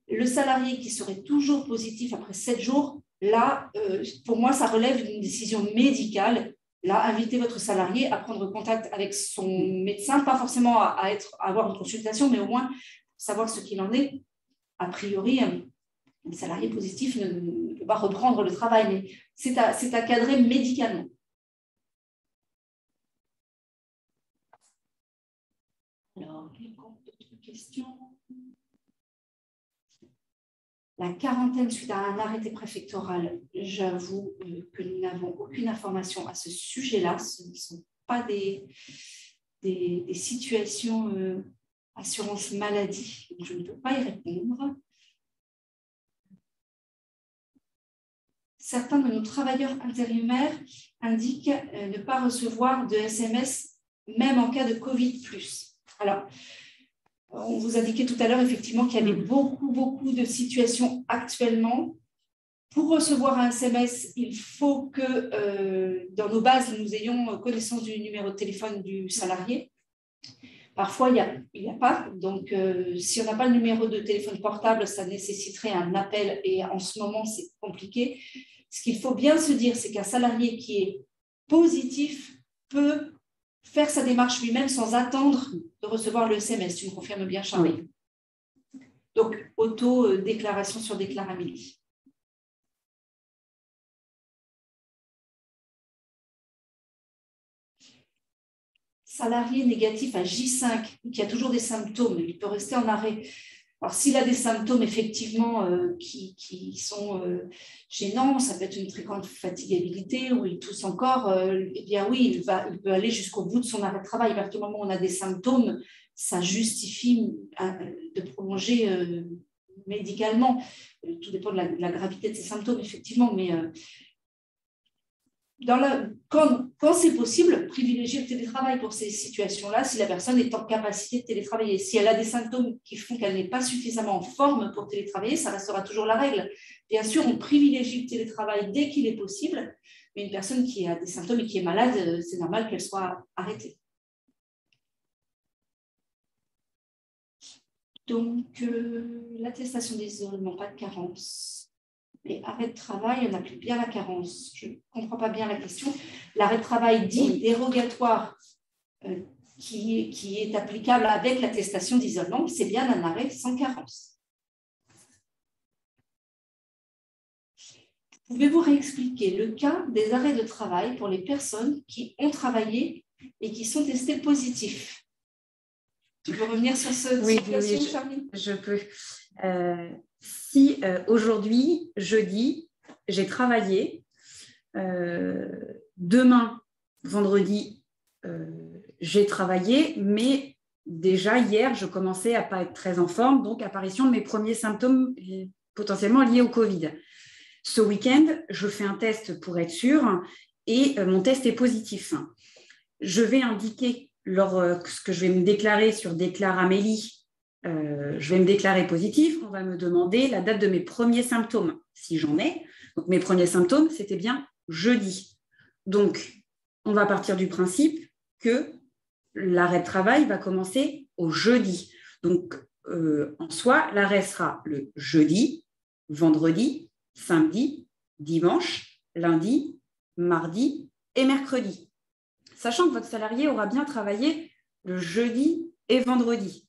S3: Le salarié qui serait toujours positif après 7 jours, là, pour moi, ça relève d'une décision médicale. Là, invitez votre salarié à prendre contact avec son médecin, pas forcément à avoir une consultation, mais au moins savoir ce qu'il en est. A priori, un salarié positif ne peut pas reprendre le travail, mais c'est à cadrer médicalement. Alors, d'autres questions? La quarantaine suite à un arrêté préfectoral, j'avoue que nous n'avons aucune information à ce sujet-là. Ce ne sont pas des situations assurance maladie, donc je ne peux pas y répondre. Certains de nos travailleurs intérimaires indiquent ne pas recevoir de SMS, même en cas de Covid+. Alors, on vous indiquait tout à l'heure effectivement qu'il y avait beaucoup de situations actuellement. Pour recevoir un SMS, il faut que dans nos bases, nous ayons connaissance du numéro de téléphone du salarié. Parfois, il n'y a pas. Donc, si on n'a pas le numéro de téléphone portable, ça nécessiterait un appel et en ce moment, c'est compliqué. Ce qu'il faut bien se dire, c'est qu'un salarié qui est positif peut faire sa démarche lui-même sans attendre de recevoir le SMS. Tu me confirmes bien, Charlie? Oui. Donc, auto-déclaration sur déclare Amélie. Salarié négatif à J5, qui a toujours des symptômes, il peut rester en arrêt. Alors, s'il a des symptômes effectivement qui sont gênants, ça peut être une très grande fatigabilité ou il tousse encore, eh bien oui, il peut aller jusqu'au bout de son arrêt de travail. À partir du moment où on a des symptômes, ça justifie de prolonger médicalement. Tout dépend de la gravité de ces symptômes, effectivement, mais quand c'est possible, privilégier le télétravail pour ces situations-là, si la personne est en capacité de télétravailler. Si elle a des symptômes qui font qu'elle n'est pas suffisamment en forme pour télétravailler, ça restera toujours la règle. Bien sûr, on privilégie le télétravail dès qu'il est possible, mais une personne qui a des symptômes et qui est malade, c'est normal qu'elle soit arrêtée. Donc, l'attestation d'isolement, pas de carence. Et arrêt de travail, on applique bien la carence. Je ne comprends pas bien la question. L'arrêt de travail dit dérogatoire qui est applicable avec l'attestation d'isolement, c'est bien un arrêt sans carence. Pouvez-vous réexpliquer le cas des arrêts de travail pour les personnes qui ont travaillé et qui sont testées positifs? Tu peux revenir sur cette situation, Charline?
S2: Je peux. Si aujourd'hui, jeudi, j'ai travaillé, demain, vendredi, j'ai travaillé, mais déjà hier, je commençais à ne pas être très en forme, donc apparition de mes premiers symptômes potentiellement liés au Covid. Ce week-end, je fais un test pour être sûre et mon test est positif. Je vais indiquer ce que je vais me déclarer sur Déclare Amélie. Je vais me déclarer positif. On va me demander la date de mes premiers symptômes, si j'en ai. Donc, mes premiers symptômes, c'était bien jeudi. Donc, on va partir du principe que l'arrêt de travail va commencer au jeudi. Donc, en soi, l'arrêt sera le jeudi, vendredi, samedi, dimanche, lundi, mardi et mercredi. Sachant que votre salarié aura bien travaillé le jeudi et vendredi.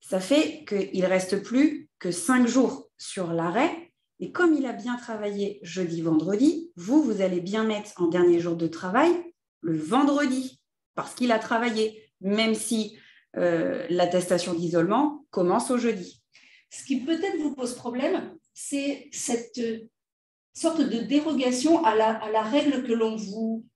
S2: Ça fait qu'il ne reste plus que 5 jours sur l'arrêt. Et comme il a bien travaillé jeudi, vendredi, vous allez bien mettre en dernier jour de travail le vendredi, parce qu'il a travaillé, même si l'attestation d'isolement commence au jeudi.
S3: Ce qui peut-être vous pose problème, c'est cette sorte de dérogation à la règle que l'on vous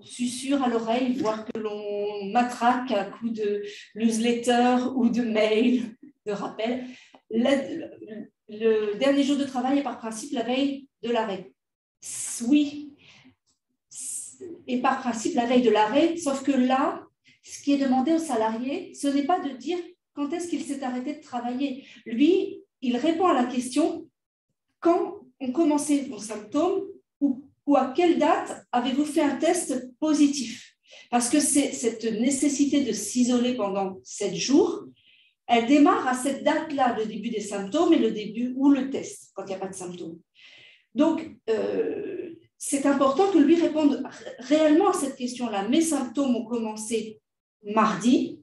S3: susurre à l'oreille, voire que l'on matraque à coups de newsletter ou de mail, de rappel. Le dernier jour de travail est par principe la veille de l'arrêt. Oui, et par principe la veille de l'arrêt, sauf que là, ce qui est demandé au salarié, ce n'est pas de dire quand est-ce qu'il s'est arrêté de travailler. Lui, il répond à la question quand ont commencé vos symptômes ou à quelle date avez-vous fait un test positif. Parce que cette nécessité de s'isoler pendant 7 jours, elle démarre à cette date-là, le début des symptômes et le début ou le test, quand il n'y a pas de symptômes. Donc, c'est important que lui réponde réellement à cette question-là. Mes symptômes ont commencé mardi,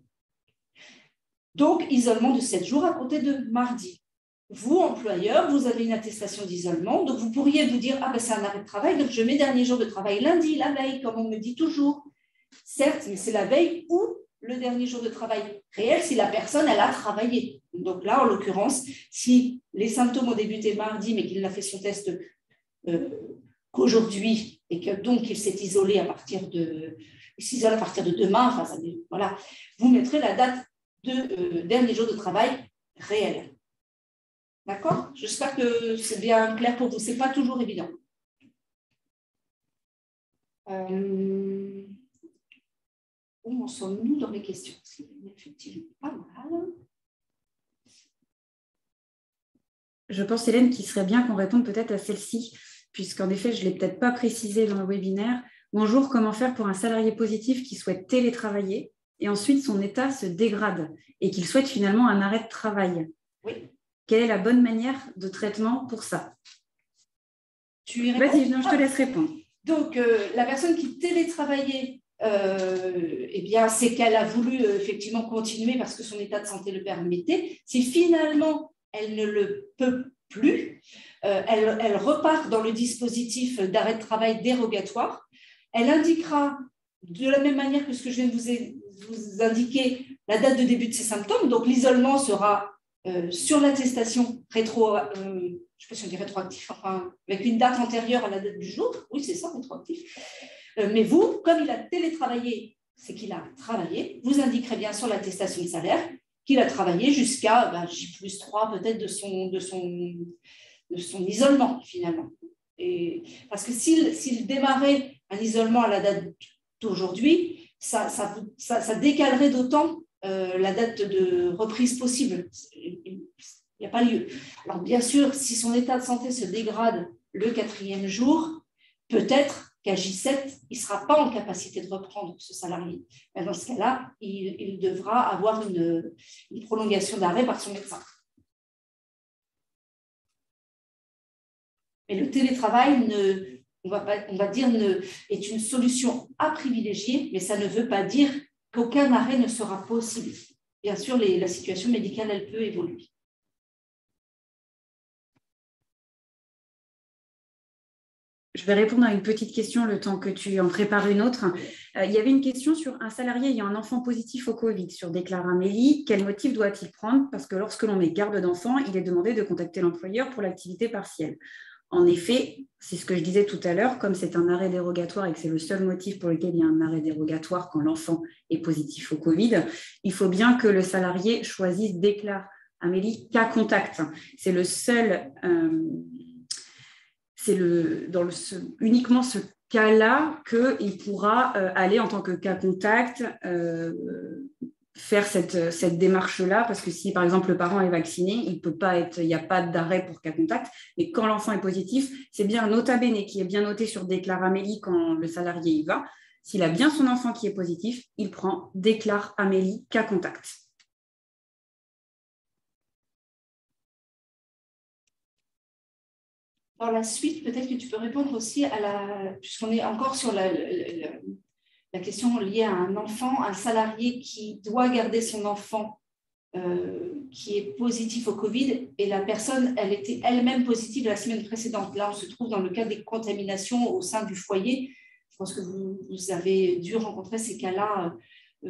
S3: donc isolement de 7 jours à compter de mardi. Vous, employeur, vous avez une attestation d'isolement, donc vous pourriez vous dire « Ah ben c'est un arrêt de travail, donc je mets dernier jour de travail lundi, la veille, comme on me dit toujours. » Certes, mais c'est la veille ou le dernier jour de travail réel si la personne, elle a travaillé. Donc là, en l'occurrence, si les symptômes ont débuté mardi, mais qu'il n'a fait son test qu'aujourd'hui et que donc il s'est isolé il s'isole à partir de demain, enfin, voilà, vous mettrez la date de dernier jour de travail réel. D'accord? J'espère que c'est bien clair pour vous. Ce n'est pas toujours évident. Où en sommes-nous dans les questions? C'est effectivement pas mal.
S2: Je pense, Hélène, qu'il serait bien qu'on réponde peut-être à celle-ci, puisqu'en effet, je ne l'ai peut-être pas précisé dans le webinaire. Bonjour, comment faire pour un salarié positif qui souhaite télétravailler et ensuite son état se dégrade et qu'il souhaite finalement un arrêt de travail?
S3: Oui.
S2: Quelle est la bonne manière de traitement pour ça? Vas-y, non, je te laisse répondre.
S3: Donc, la personne qui télétravaillait, eh bien, c'est qu'elle a voulu effectivement continuer parce que son état de santé le permettait. Si finalement, elle ne le peut plus, elle repart dans le dispositif d'arrêt de travail dérogatoire. Elle indiquera, de la même manière que ce que je viens de vous indiquer, la date de début de ses symptômes. Donc, l'isolement sera sur l'attestation je ne sais pas si on dit rétroactif, enfin, avec une date antérieure à la date du jour. Oui, c'est ça, rétroactif. Mais vous, comme il a télétravaillé, c'est qu'il a travaillé, vous indiquerez bien sur l'attestation de salaire qu'il a travaillé jusqu'à J+3 peut-être de son isolement, finalement. Et, parce que s'il démarrait un isolement à la date d'aujourd'hui, ça décalerait d'autant la date de reprise possible. Il n'y a pas lieu. Alors, bien sûr, si son état de santé se dégrade le 4e jour, peut-être qu'à J7, il ne sera pas en capacité de reprendre ce salarié. Mais dans ce cas-là, il devra avoir une prolongation d'arrêt par son médecin. Mais le télétravail, on va dire, est une solution à privilégier, mais ça ne veut pas dire qu'aucun arrêt ne sera possible. Bien sûr, la situation médicale, elle peut évoluer.
S2: Je vais répondre à une petite question le temps que tu en prépares une autre. Il y avait une question sur un salarié ayant un enfant positif au Covid sur Déclare Amélie. Quel motif doit-il prendre? Parce que lorsque l'on met garde d'enfant, il est demandé de contacter l'employeur pour l'activité partielle. En effet, c'est ce que je disais tout à l'heure, comme c'est un arrêt dérogatoire et que c'est le seul motif pour lequel il y a un arrêt dérogatoire quand l'enfant est positif au Covid, il faut bien que le salarié choisisse, déclare, Amélie, cas contact. C'est le seul, uniquement ce cas-là qu'il pourra aller en tant que cas contact faire cette démarche-là, parce que si, par exemple, le parent est vacciné, il n'y a pas d'arrêt pour cas contact, mais quand l'enfant est positif, c'est bien un nota bene qui est bien noté sur Déclare Amélie quand le salarié y va. S'il a bien son enfant qui est positif, il prend Déclare Amélie cas contact.
S3: Dans la suite, peut-être que tu peux répondre aussi puisqu'on est encore sur la question liée à un enfant, un salarié qui doit garder son enfant qui est positif au Covid et la personne, elle était elle-même positive la semaine précédente. Là, on se trouve dans le cas des contaminations au sein du foyer. Je pense que vous avez dû rencontrer ces cas-là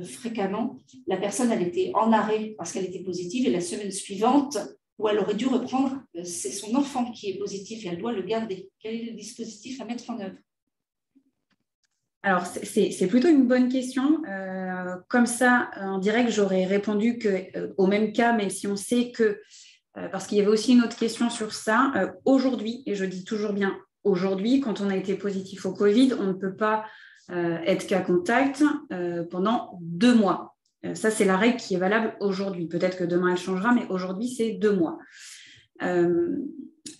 S3: fréquemment. La personne, elle était en arrêt parce qu'elle était positive et la semaine suivante, où elle aurait dû reprendre, c'est son enfant qui est positif et elle doit le garder. Quel est le dispositif à mettre en œuvre ?
S2: Alors, c'est plutôt une bonne question. Comme ça, en direct, j'aurais répondu qu'au même cas, même si on sait que, parce qu'il y avait aussi une autre question sur ça, aujourd'hui, et je dis toujours bien aujourd'hui, quand on a été positif au Covid, on ne peut pas être cas contact pendant 2 mois. Ça, c'est la règle qui est valable aujourd'hui. Peut-être que demain, elle changera, mais aujourd'hui, c'est 2 mois.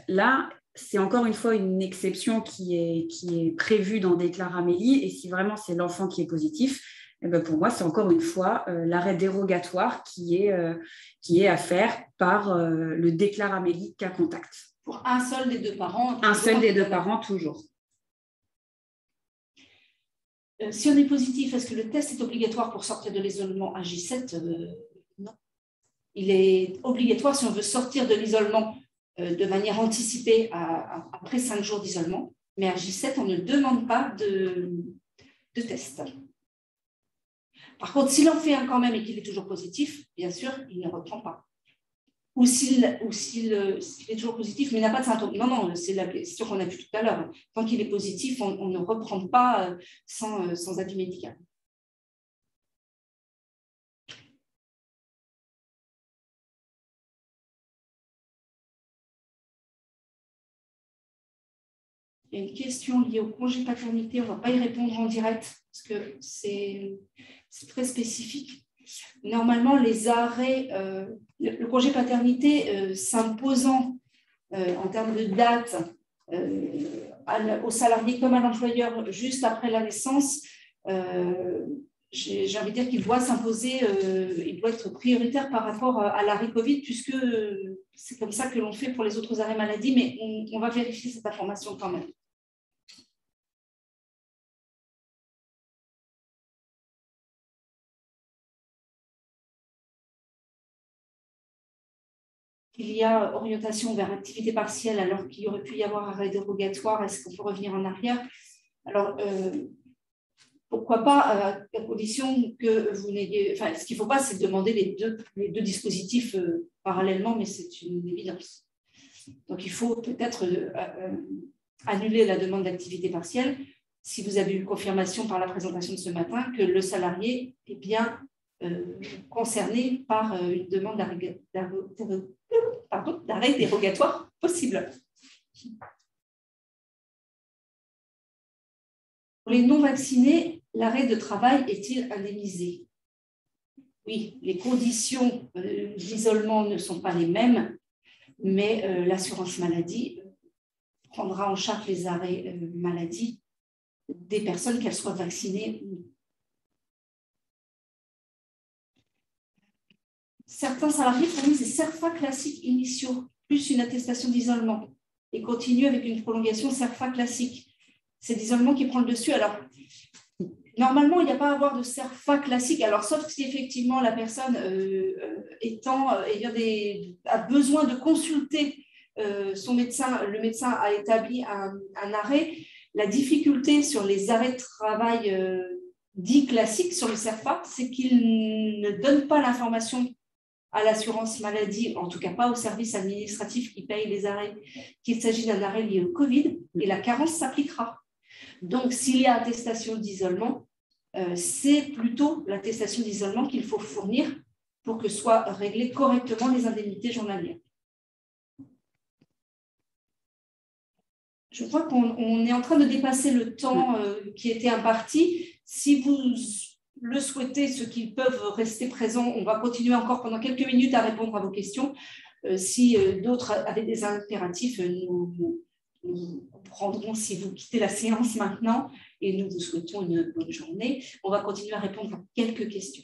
S2: Là, c'est encore une fois une exception qui est prévue dans Déclare Amélie. Et si vraiment c'est l'enfant qui est positif, eh bien pour moi, c'est encore une fois l'arrêt dérogatoire qui est à faire par le Déclare Amélie cas contact.
S3: Pour un seul des deux parents.
S2: Un seul des deux parents, toujours.
S3: Si on est positif, est-ce que le test est obligatoire pour sortir de l'isolement à J7 ? Non. Il est obligatoire si on veut sortir de l'isolement de manière anticipée après 5 jours d'isolement. Mais à J7, on ne demande pas de test. Par contre, s'il en fait un quand même et qu'il est toujours positif, bien sûr, il ne reprend pas. Ou s'il est toujours positif, mais n'a pas de symptômes. Non, c'est la question qu'on a vue tout à l'heure. Tant qu'il est positif, on ne reprend pas sans avis médical. Il y a une question liée au congé paternité. On ne va pas y répondre en direct parce que c'est très spécifique. Normalement, les arrêts, le congé paternité s'imposant en termes de date aux salariés comme à l'employeur juste après la naissance, j'ai envie de dire qu'il doit s'imposer, il doit être prioritaire par rapport à l'arrêt Covid, puisque c'est comme ça que l'on fait pour les autres arrêts maladie, mais on va vérifier cette information quand même. Il y a orientation vers activité partielle alors qu'il y aurait pu y avoir arrêt dérogatoire. Est-ce qu'on peut revenir en arrière? Alors, pourquoi pas, à condition que vous n'ayez... Enfin, ce qu'il ne faut pas, c'est demander les deux dispositifs parallèlement, mais c'est une évidence. Donc, il faut peut-être annuler la demande d'activité partielle si vous avez eu confirmation par la présentation de ce matin que le salarié est bien concerné par une demande d'arrêt dérogatoire possible. Pour les non-vaccinés, l'arrêt de travail est-il indemnisé? Oui, les conditions d'isolement ne sont pas les mêmes, mais l'assurance maladie prendra en charge les arrêts maladie des personnes, qu'elles soient vaccinées ou non. Certains salariés fournissent des CERFA classiques initiaux, plus une attestation d'isolement, et continuent avec une prolongation CERFA classique. C'est l'isolement qui prend le dessus. Alors, normalement, il n'y a pas à avoir de CERFA classique, alors sauf si effectivement la personne a besoin de consulter son médecin, le médecin a établi un arrêt. La difficulté sur les arrêts de travail dits classiques sur le CERFA, c'est qu'il ne donne pas l'information à l'assurance maladie, en tout cas pas au service administratif qui paye les arrêts, qu'il s'agit d'un arrêt lié au Covid, et la carence s'appliquera. Donc, s'il y a attestation d'isolement, c'est plutôt l'attestation d'isolement qu'il faut fournir pour que soient réglées correctement les indemnités journalières. Je crois qu'on est en train de dépasser le temps qui était imparti. Si vous le souhaitez, ceux qui peuvent rester présents, on va continuer encore pendant quelques minutes à répondre à vos questions. Si d'autres avaient des impératifs, nous prendrons si vous quittez la séance maintenant et nous vous souhaitons une bonne journée. On va continuer à répondre à quelques questions.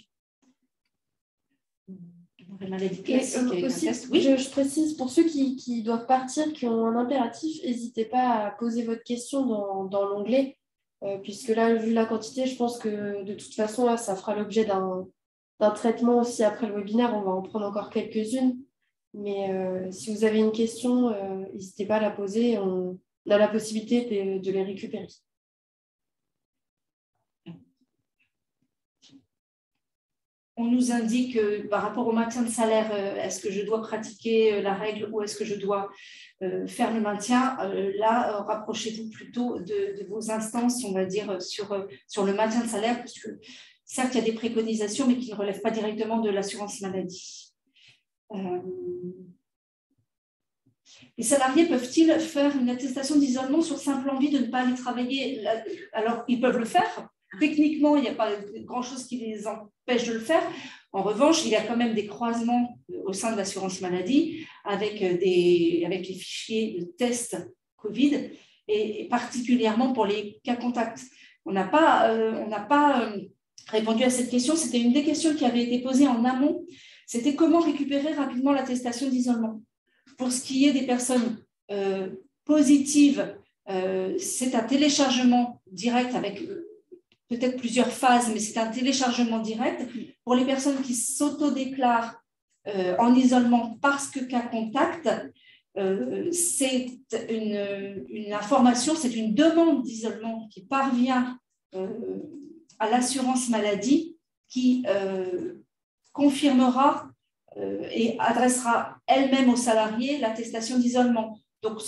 S1: Aussi, oui. Je précise, pour ceux qui doivent partir, qui ont un impératif, n'hésitez pas à poser votre question dans l'onglet, puisque là, vu la quantité, je pense que de toute façon, là, ça fera l'objet d'un traitement aussi après le webinaire. On va en prendre encore quelques-unes. Mais si vous avez une question, n'hésitez pas à la poser. On a la possibilité de les récupérer.
S3: On nous indique par rapport au maintien de salaire, est-ce que je dois pratiquer la règle ou est-ce que je dois faire le maintien? Là, rapprochez-vous plutôt de vos instances, on va dire, sur le maintien de salaire, parce que certes, il y a des préconisations, mais qui ne relèvent pas directement de l'assurance maladie. Les salariés peuvent-ils faire une attestation d'isolement sur simple envie de ne pas aller travailler? Alors, ils peuvent le faire. Techniquement, il n'y a pas grand-chose qui les empêche de le faire. En revanche, il y a quand même des croisements au sein de l'assurance maladie avec les fichiers de tests Covid et particulièrement pour les cas contacts. On n'a pas répondu à cette question. C'était une des questions qui avait été posée en amont. C'était comment récupérer rapidement l'attestation d'isolement. Pour ce qui est des personnes positives, c'est un téléchargement direct avec peut-être plusieurs phases, mais c'est un téléchargement direct. Pour les personnes qui s'autodéclarent en isolement parce que cas contact, c'est une information, c'est une demande d'isolement qui parvient à l'assurance maladie qui confirmera et adressera elle-même aux salariés l'attestation d'isolement. Donc,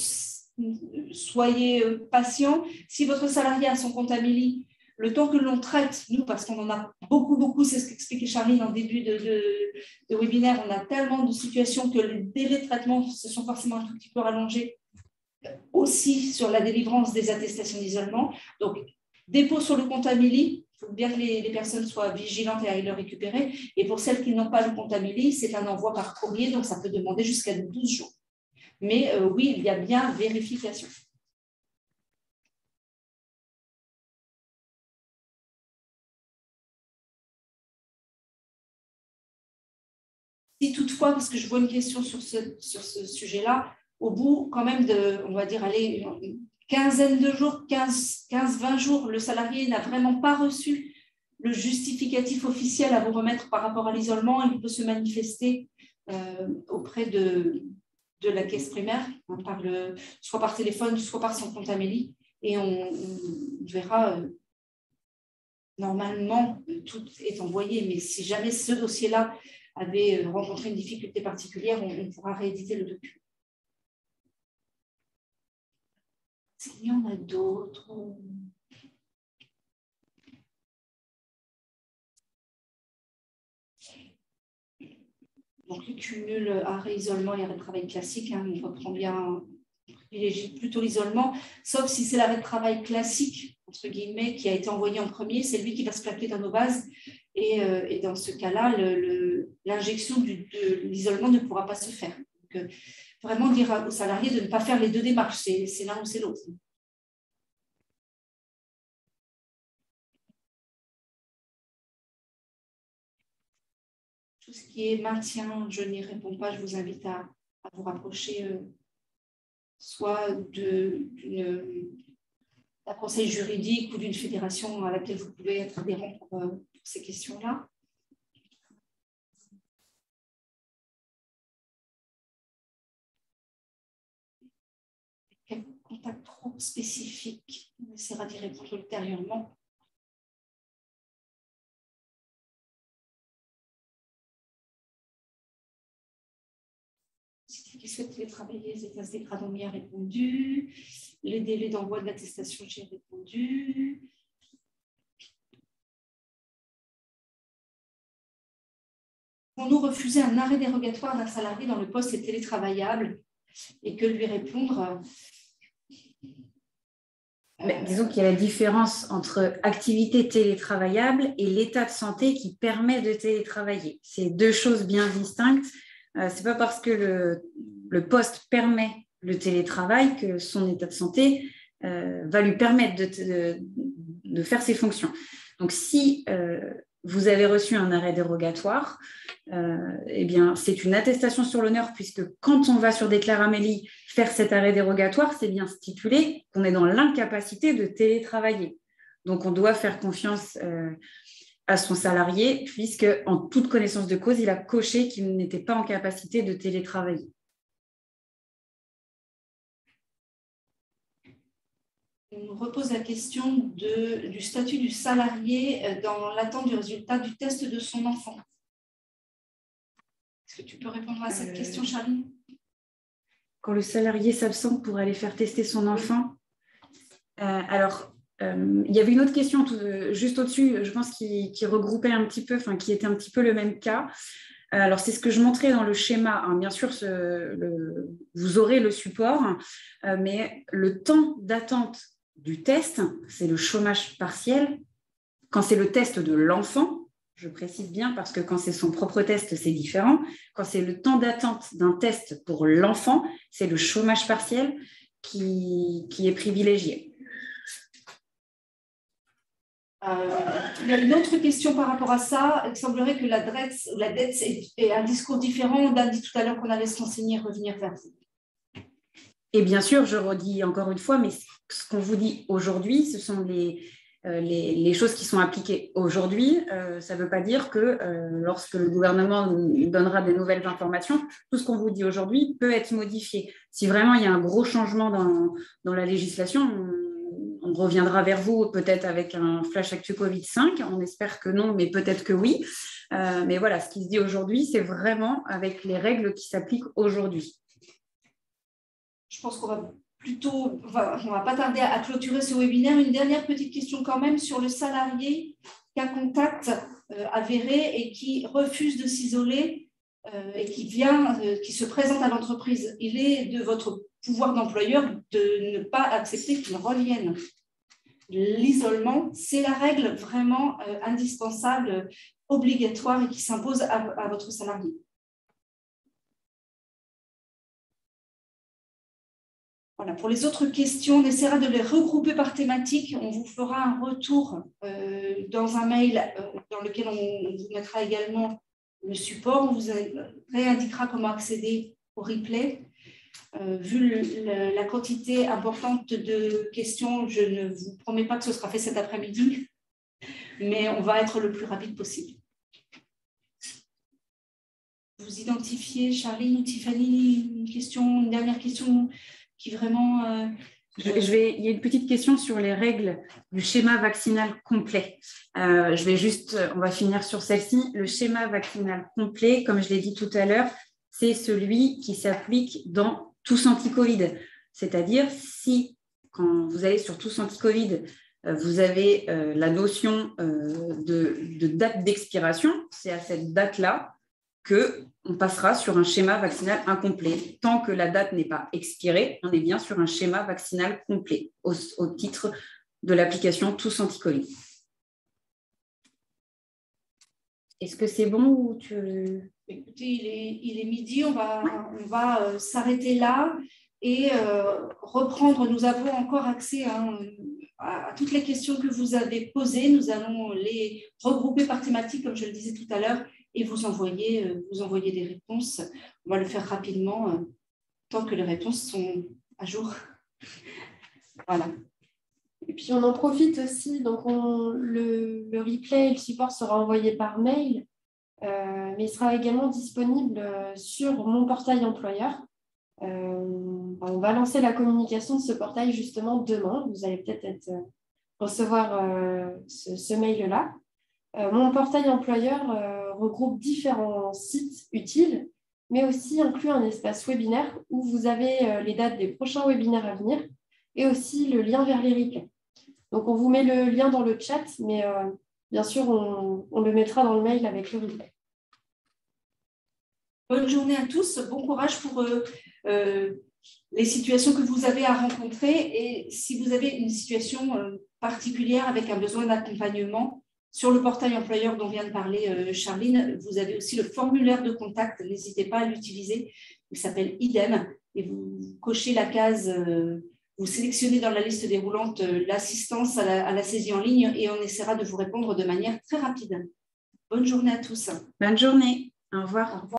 S3: soyez patient. Si votre salarié a son compte Amélie, le temps que l'on traite, nous, parce qu'on en a beaucoup, c'est ce qu'expliquait Charline en début de webinaire, on a tellement de situations que les délais de traitement se sont forcément un tout petit peu rallongés aussi sur la délivrance des attestations d'isolement. Donc, dépôt sur le compte Amélie, il faut bien que les personnes soient vigilantes et aillent le récupérer. Et pour celles qui n'ont pas le compte Amélie, c'est un envoi par courrier, donc ça peut demander jusqu'à 12 jours. Mais oui, il y a bien vérification. Si toutefois, parce que je vois une question sur ce sujet-là, au bout quand même de, on va dire, allez, une quinzaine de jours, 15-20 jours, le salarié n'a vraiment pas reçu le justificatif officiel à vous remettre par rapport à l'isolement, il peut se manifester auprès de la caisse primaire, hein, soit par téléphone, soit par son compte Amélie, et on verra, normalement, tout est envoyé, mais si jamais ce dossier-là avait rencontré une difficulté particulière, on pourra rééditer le document. S'il y en a d'autres. Donc, le cumul arrêt-isolement et arrêt de travail classique, hein, on reprend bien, on privilégie plutôt l'isolement, sauf si c'est l'arrêt de travail classique, entre guillemets, qui a été envoyé en premier, c'est lui qui va se plaquer dans nos bases. Et dans ce cas-là, l'injection de l'isolement ne pourra pas se faire. Donc, vraiment dire aux salariés de ne pas faire les deux démarches, c'est l'un ou c'est l'autre. Tout ce qui est maintien, je n'y réponds pas, je vous invite à vous rapprocher soit d'un conseil juridique ou d'une fédération à laquelle vous pouvez être adhérent pour ces questions-là. Quel contact trop spécifique? On essaiera d'y répondre ultérieurement. qui souhaitent télétravailler, les classes des grades ont bien répondu. Les délais d'envoi de l'attestation, j'ai répondu. Pouvons-nous refuser un arrêt dérogatoire d'un salarié dont le poste est télétravaillable et que lui répondre
S2: Mais disons qu'il y a la différence entre activité télétravaillable et l'état de santé qui permet de télétravailler. C'est deux choses bien distinctes. Ce n'est pas parce que le poste permet le télétravail que son état de santé va lui permettre de faire ses fonctions. Donc, si vous avez reçu un arrêt dérogatoire, eh bien, c'est une attestation sur l'honneur, puisque quand on va sur Déclare Amélie faire cet arrêt dérogatoire, c'est bien stipulé qu'on est dans l'incapacité de télétravailler. Donc, on doit faire confiance à son salarié, puisque en toute connaissance de cause, il a coché qu'il n'était pas en capacité de télétravailler.
S3: On repose la question du statut du salarié dans l'attente du résultat du test de son enfant. Est-ce que tu peux répondre à cette question, Charline?
S2: Quand le salarié s'absente pour aller faire tester son enfant, il y avait une autre question juste au-dessus, je pense, qui regroupait un petit peu, qui était un petit peu le même cas. Alors, c'est ce que je montrais dans le schéma. Bien sûr, vous aurez le support, mais le temps d'attente du test, c'est le chômage partiel. Quand c'est le test de l'enfant, je précise bien parce que quand c'est son propre test, c'est différent. Quand c'est le temps d'attente d'un test pour l'enfant, c'est le chômage partiel qui est privilégié.
S3: Il y a une autre question par rapport à ça. Il semblerait que la dette est un discours différent. On a dit tout à l'heure qu'on allait se renseigner et revenir vers vous.
S2: Et bien sûr, je redis encore une fois, mais ce qu'on vous dit aujourd'hui, ce sont les choses qui sont appliquées aujourd'hui. Ça ne veut pas dire que lorsque le gouvernement nous donnera des nouvelles informations, tout ce qu'on vous dit aujourd'hui peut être modifié. Si vraiment il y a un gros changement dans la législation, on reviendra vers vous peut-être avec un flash actu Covid-5. On espère que non, mais peut-être que oui. Mais voilà, ce qui se dit aujourd'hui, c'est vraiment avec les règles qui s'appliquent aujourd'hui.
S3: Je pense qu'on va va pas tarder à clôturer ce webinaire. Une dernière petite question quand même sur le salarié qui a un contact avéré et qui refuse de s'isoler et qui se présente à l'entreprise. Il est de votre pouvoir d'employeur de ne pas accepter qu'il revienne. L'isolement, c'est la règle vraiment indispensable, obligatoire et qui s'impose à votre salarié. Voilà, pour les autres questions, on essaiera de les regrouper par thématique. On vous fera un retour dans un mail dans lequel on vous mettra également le support. On vous réindiquera comment accéder au replay. Vu la quantité importante de questions, je ne vous promets pas que ce sera fait cet après-midi, mais on va être le plus rapide possible. Vous identifiez, Charline ou Tiffany, une dernière question qui vraiment…
S2: Il y a une petite question sur les règles du schéma vaccinal complet. On va finir sur celle-ci. Le schéma vaccinal complet, comme je l'ai dit tout à l'heure, c'est celui qui s'applique dans Tous Anti-Covid. C'est-à-dire, si, quand vous allez sur Tous Anti-Covid, vous avez la notion de date d'expiration, c'est à cette date-là qu'on passera sur un schéma vaccinal incomplet. Tant que la date n'est pas expirée, on est bien sur un schéma vaccinal complet au titre de l'application Tous Anti-Covid. Est-ce que c'est bon ou tu…
S3: Écoutez, il est midi, on va s'arrêter là et reprendre. Nous avons encore accès à toutes les questions que vous avez posées. Nous allons les regrouper par thématique, comme je le disais tout à l'heure, et vous envoyer des réponses. On va le faire rapidement, tant que les réponses sont à jour. Voilà.
S1: Et puis, on en profite aussi. Donc, le replay et le support sera envoyé par mail, mais il sera également disponible sur mon portail employeur. On va lancer la communication de ce portail justement demain. Vous allez peut-être recevoir ce mail-là. Mon portail employeur regroupe différents sites utiles mais aussi inclut un espace webinaire où vous avez les dates des prochains webinaires à venir et aussi le lien vers les replays. Donc, on vous met le lien dans le chat, mais bien sûr, on le mettra dans le mail avec le replay.
S3: Bonne journée à tous. Bon courage pour les situations que vous avez à rencontrer. Et si vous avez une situation particulière avec un besoin d'accompagnement, sur le portail employeur dont vient de parler Charline, vous avez aussi le formulaire de contact. N'hésitez pas à l'utiliser. Il s'appelle IDEM. Et vous cochez la case, vous sélectionnez dans la liste déroulante l'assistance à la saisie en ligne et on essaiera de vous répondre de manière très rapide. Bonne journée à tous.
S2: Bonne journée. Au revoir.
S3: Au revoir.